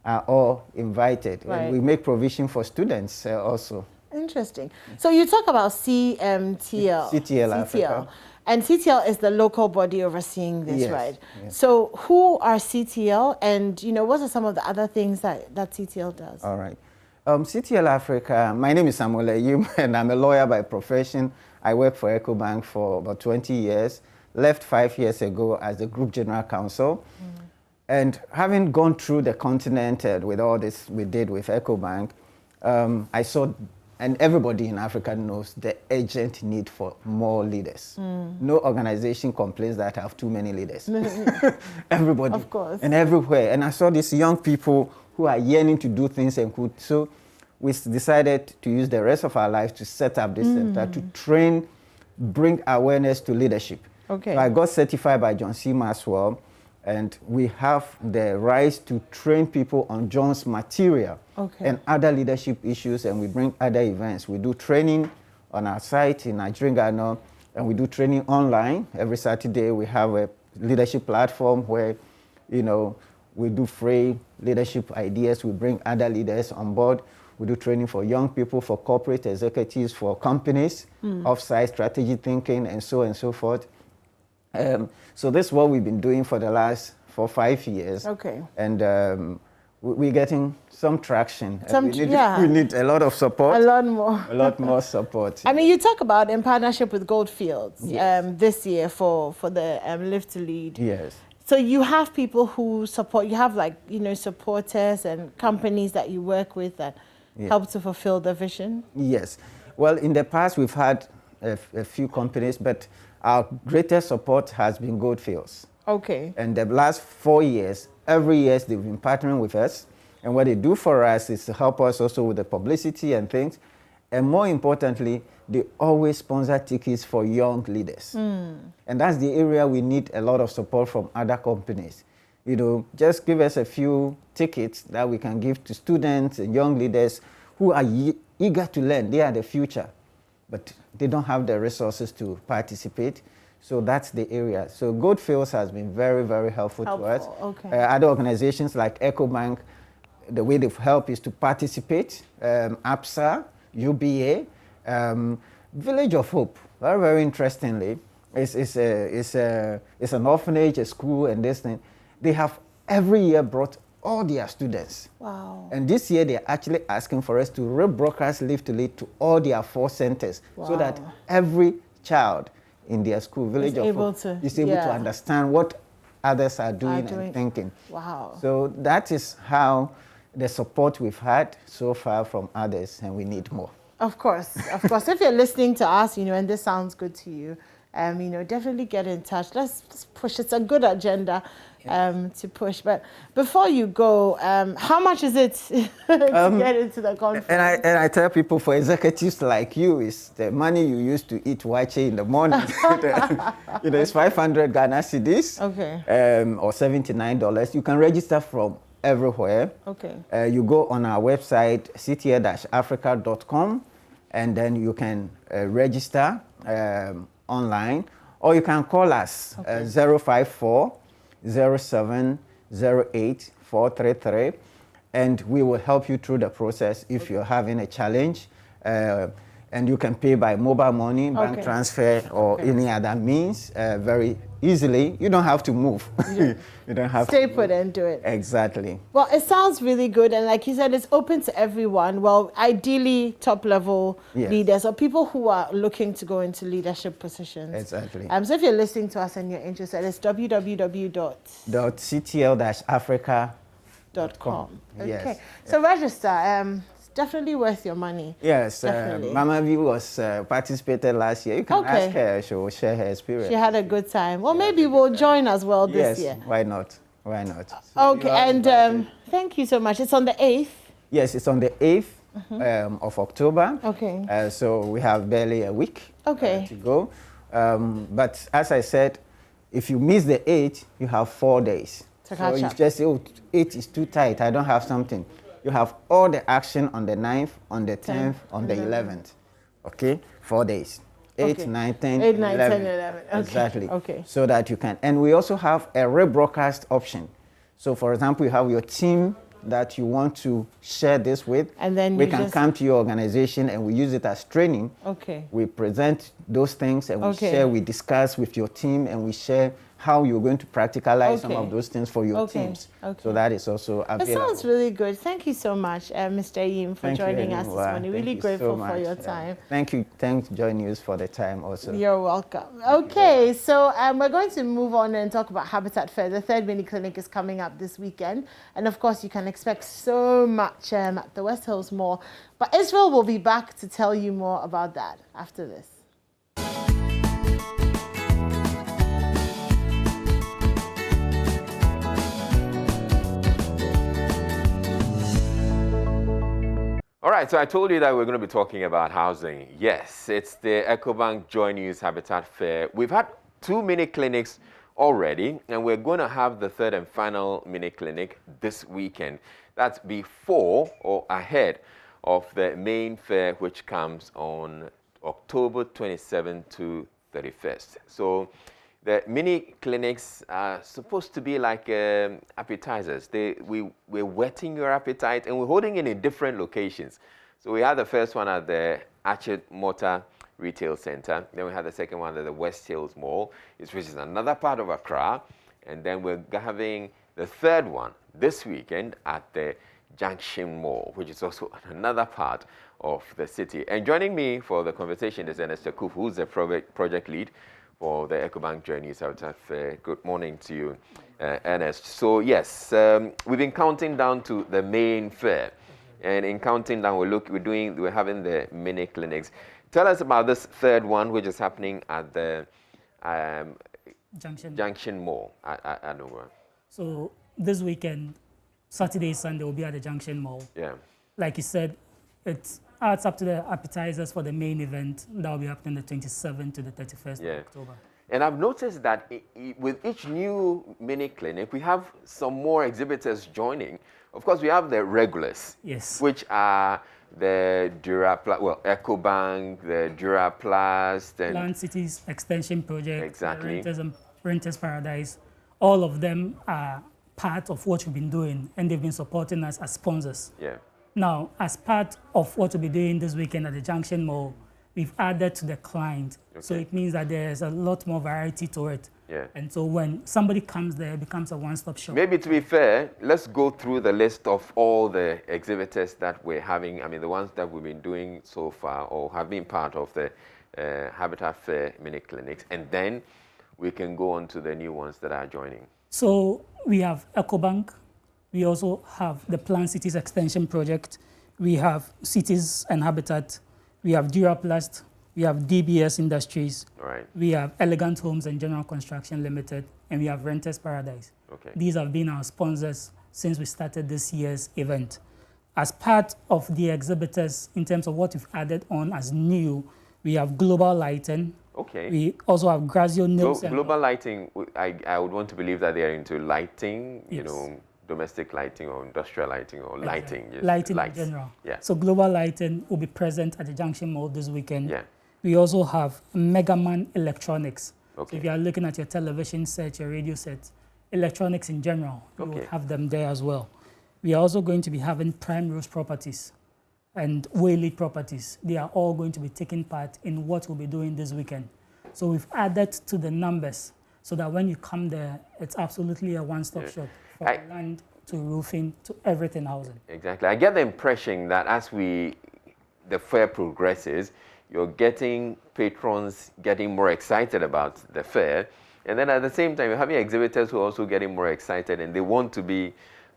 are all invited. Right. And we make provision for students also. Interesting. So you talk about CTL. CTL Africa. And CTL is the local body overseeing this, Yes, right? yes. So who are CTL, and what are some of the other things that CTL does? All right. CTL Africa, my name is Samuel Ayim, and I'm a lawyer by profession. I worked for EcoBank for about 20 years, left 5 years ago as the Group General Counsel. And having gone through the continent with all this we did with EcoBank, I saw and everybody in Africa knows the urgent need for more leaders. No organization complains that I have too many leaders. Everybody. Of course. And everywhere. And I saw these young people who are yearning to do things and could. So we decided to use the rest of our lives to set up this center to train, bring awareness to leadership. Okay. So I got certified by John C. Maxwell, and we have the rights to train people on John's material and other leadership issues, and we bring other events. We do training on our site in Nigeria, Ghana, and we do training online. Every Saturday we have a leadership platform where, you know, we do free leadership ideas. We bring other leaders on board. We do training for young people, for corporate executives, for companies, off-site strategy thinking, and so forth. So this is what we've been doing for the last 4 or 5 years. Okay. And we're getting some traction. We need a lot of support. A lot more. A lot more support. I mean, you talk about in partnership with Goldfields this year for the Live to Lead. Yes. So you have people who support, you have like, you know, supporters and companies that you work with that help to fulfill the vision? Yes. Well, in the past, we've had a few companies, but our greatest support has been Goldfields. Okay. And the last 4 years, every year they've been partnering with us. And what they do for us is to help us also with the publicity and things. And more importantly, they always sponsor tickets for young leaders. And that's the area we need a lot of support from other companies. You know, just give us a few tickets that we can give to students and young leaders who are eager to learn. They are the future, but they don't have the resources to participate. So that's the area. So Goldfields has been very, very helpful to us. Okay. Other organizations like EcoBank, the way they've helped is to participate. APSA, UBA, Village of Hope, very, very interestingly, it's an orphanage, a school, and this thing. They have every year brought all their students. Wow. And this year they're actually asking for us to rebroadcast Live to Lead to all their 4 centers so that every child in their school, Village of Hope, is able to understand what others are doing and thinking. Wow. So that is how the support we've had so far from others, and we need more. Of course, of course. If you're listening to us, you know, and this sounds good to you, you know, definitely get in touch. Let's push. It's a good agenda to push. But before you go, how much is it to get into the conference? And I tell people, for executives like you, is the money you use to eat wache in the morning. You know, it's 500 Ghana cedis, or $79. You can register from everywhere. Okay. You go on our website, cta-africa.com, and then you can register online, or you can call us 054 07 08 433, and we will help you through the process if you're having a challenge. And you can pay by mobile money, bank transfer, or any other means very easily. You don't have to move. You don't have Stay to put and do it. Exactly. Well, it sounds really good. And like you said, it's open to everyone. Well, ideally top-level leaders or people who are looking to go into leadership positions. Exactly. So if you're listening to us and you're interested, it's www.ctl-africa.com. Okay. Yes. So register. Definitely worth your money. Yes, Mama V was participated last year. You can ask her; she will share her experience. She had a good time. Well, maybe we'll join as well this year. Why not? Why not? Okay, and thank you so much. It's on the 8th. Yes, it's on the 8th of October. Okay. So we have barely a week to go. But as I said, if you miss the 8th, you have 4 days. So you just say, oh, 8 is too tight. I don't have something. You have all the action on the 9th, on the 10th, on the 11th. Okay? 4 days. 8, 9, 10, 8, 9, 11. 10, 11. Okay. Exactly. Okay. So that you can. And we also have a rebroadcast option. So for example, you have your team that you want to share this with. And then we can come to your organization and we use it as training. Okay. We present those things and we share, we discuss with your team and we share how you're going to practicalize some of those things for your teams. Okay. So that is also available. That sounds really good. Thank you so much, Mr. Yim, for joining us this morning. Really grateful for your time. Thank you. Thanks, JoyNews, for the time also. You're welcome. Okay, so we're going to move on and talk about Habitat Fair. The third mini clinic is coming up this weekend. And of course, you can expect so much at the West Hills Mall. But Israel will be back to tell you more about that after this. All right, so I told you that we're going to be talking about housing. Yes, it's the EcoBank JoyNews Habitat Fair. We've had 2 mini clinics already, and we're going to have the third and final mini clinic this weekend. That's before or ahead of the main fair, which comes on October 27th to 31st. So the mini clinics are supposed to be like appetizers. We're whetting your appetite, and we're holding it in different locations. So we had the first one at the Archer Motor Retail Center. Then we had the second one at the West Hills Mall, which is another part of Accra. And then we're having the third one this weekend at the Junction Mall, which is also another part of the city. And joining me for the conversation is Ernest Akufu, who's the project lead for the EcoBank JoyNews Habitat Fair. Good morning to you, Ernest. So yes, we've been counting down to the main fair, and in counting down, we're having the mini clinics. Tell us about this third one, which is happening at the Junction Mall at Nowhere. So this weekend, Saturday, Sunday, will be at the Junction Mall. Yeah. Like you said, it's up to the appetizers for the main event. That will be happening the 27th to the 31st of October. And I've noticed that with each new mini clinic, we have some more exhibitors joining. Of course, we have the regulars, yes, which are the EcoBank, the Duraplast, and Land Cities Extension Project, exactly, Renters Paradise. All of them are part of what we've been doing, and they've been supporting us as sponsors. Yeah. Now, as part of what we'll be doing this weekend at the Junction Mall, we've added to the client. Okay. So it means that there's a lot more variety to it. Yeah. And so when somebody comes there, it becomes a one-stop shop. Maybe to be fair, let's go through the list of all the exhibitors that we're having. I mean, the ones that we've been doing so far or have been part of the Habitat Fair mini clinics. And then we can go on to the new ones that are joining. So we have EcoBank. We also have the Plan Cities Extension Project. We have Cities and Habitat. We have Duraplast. We have DBS Industries. All right. We have Elegant Homes and General Construction Limited. And we have Renters Paradise. Okay. These have been our sponsors since we started this year's event. As part of the exhibitors, in terms of what we've added on as new, we have Global Lighting. Okay. We also have Grazio Nails. Global Lighting, I would want to believe that they are into lighting, yes, you know, domestic lighting or industrial lighting or lighting. Just lighting lights. in general. Yeah. So Global Lighting will be present at the Junction Mall this weekend. Yeah. We also have Megaman Electronics. Okay. So if you are looking at your television set, your radio set, electronics in general, you will have them there as well. We are also going to be having Prime Rose Properties and Whaley Properties. They are all going to be taking part in what we'll be doing this weekend. So we've added to the numbers so that when you come there, it's absolutely a one-stop shop. From land to roofing to everything housing. Exactly. I get the impression that as the fair progresses, you're getting patrons getting more excited about the fair. And then at the same time, you're having exhibitors who are also getting more excited and they want to be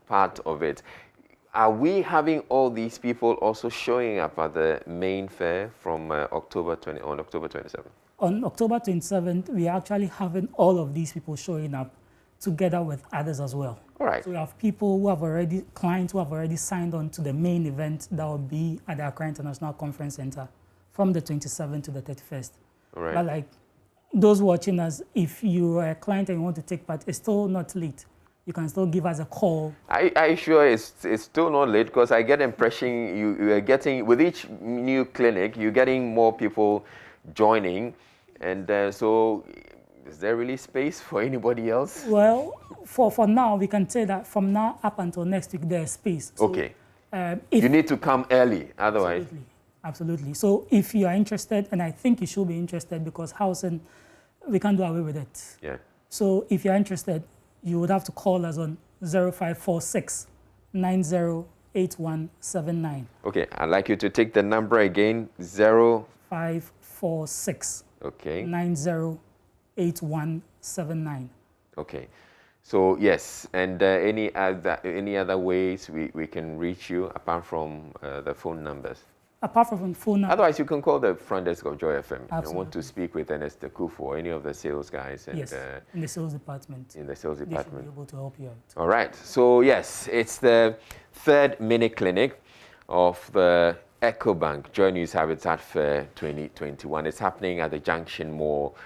part of it. Are we having all these people also showing up at the main fair from October 27th? On October 27th, we are actually having all of these people showing up together with others as well. All right. So we have people who have already, clients who have already signed on to the main event that will be at the Accra International Conference Center from the 27th to the 31st. All right. But like those watching us, if you are a client and you want to take part, it's still not late. You can still give us a call. I sure it's still not late, because I get the impression you are getting, with each new clinic, you're getting more people joining. And so is there really space for anybody else? Well, for now, we can say that from now up until next week, there's space. So, okay. You need to come early, otherwise. Absolutely. So if you are interested, and I think you should be interested, because housing, we can't do away with it. Yeah. So if you're interested, you would have to call us on 0546 908179. Okay, I'd like you to take the number again, 0546 okay. 908179. Okay. So yes, and any other ways we can reach you apart from the phone numbers? Apart from phone numbers. Otherwise, you can call the front desk of Joy FM. Absolutely. You want to speak with Ernest Kufu or any of the sales guys. And, yes, in the sales department. In the sales department. They should be able to help you out. All right. So yes, it's the third mini clinic of the EcoBank JoyNews Habitat Fair 2021. It's happening at the Junction Mall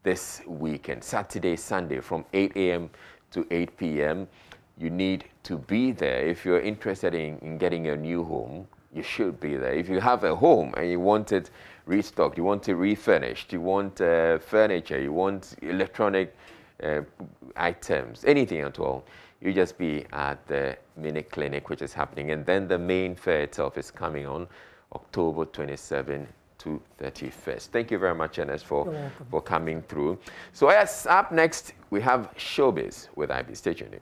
this weekend, Saturday, Sunday, from 8 a.m. to 8 p.m. You need to be there. If you're interested in getting a new home, you should be there. If you have a home and you want it restocked, you want it refurnished, you want furniture, you want electronic items, anything at all, you just be at the mini clinic, which is happening. And then the main fair itself is coming on October 27 to 31st. Thank you very much, Ernest, for coming through. So yes, up next, we have Showbiz with IB. Stay tuned in.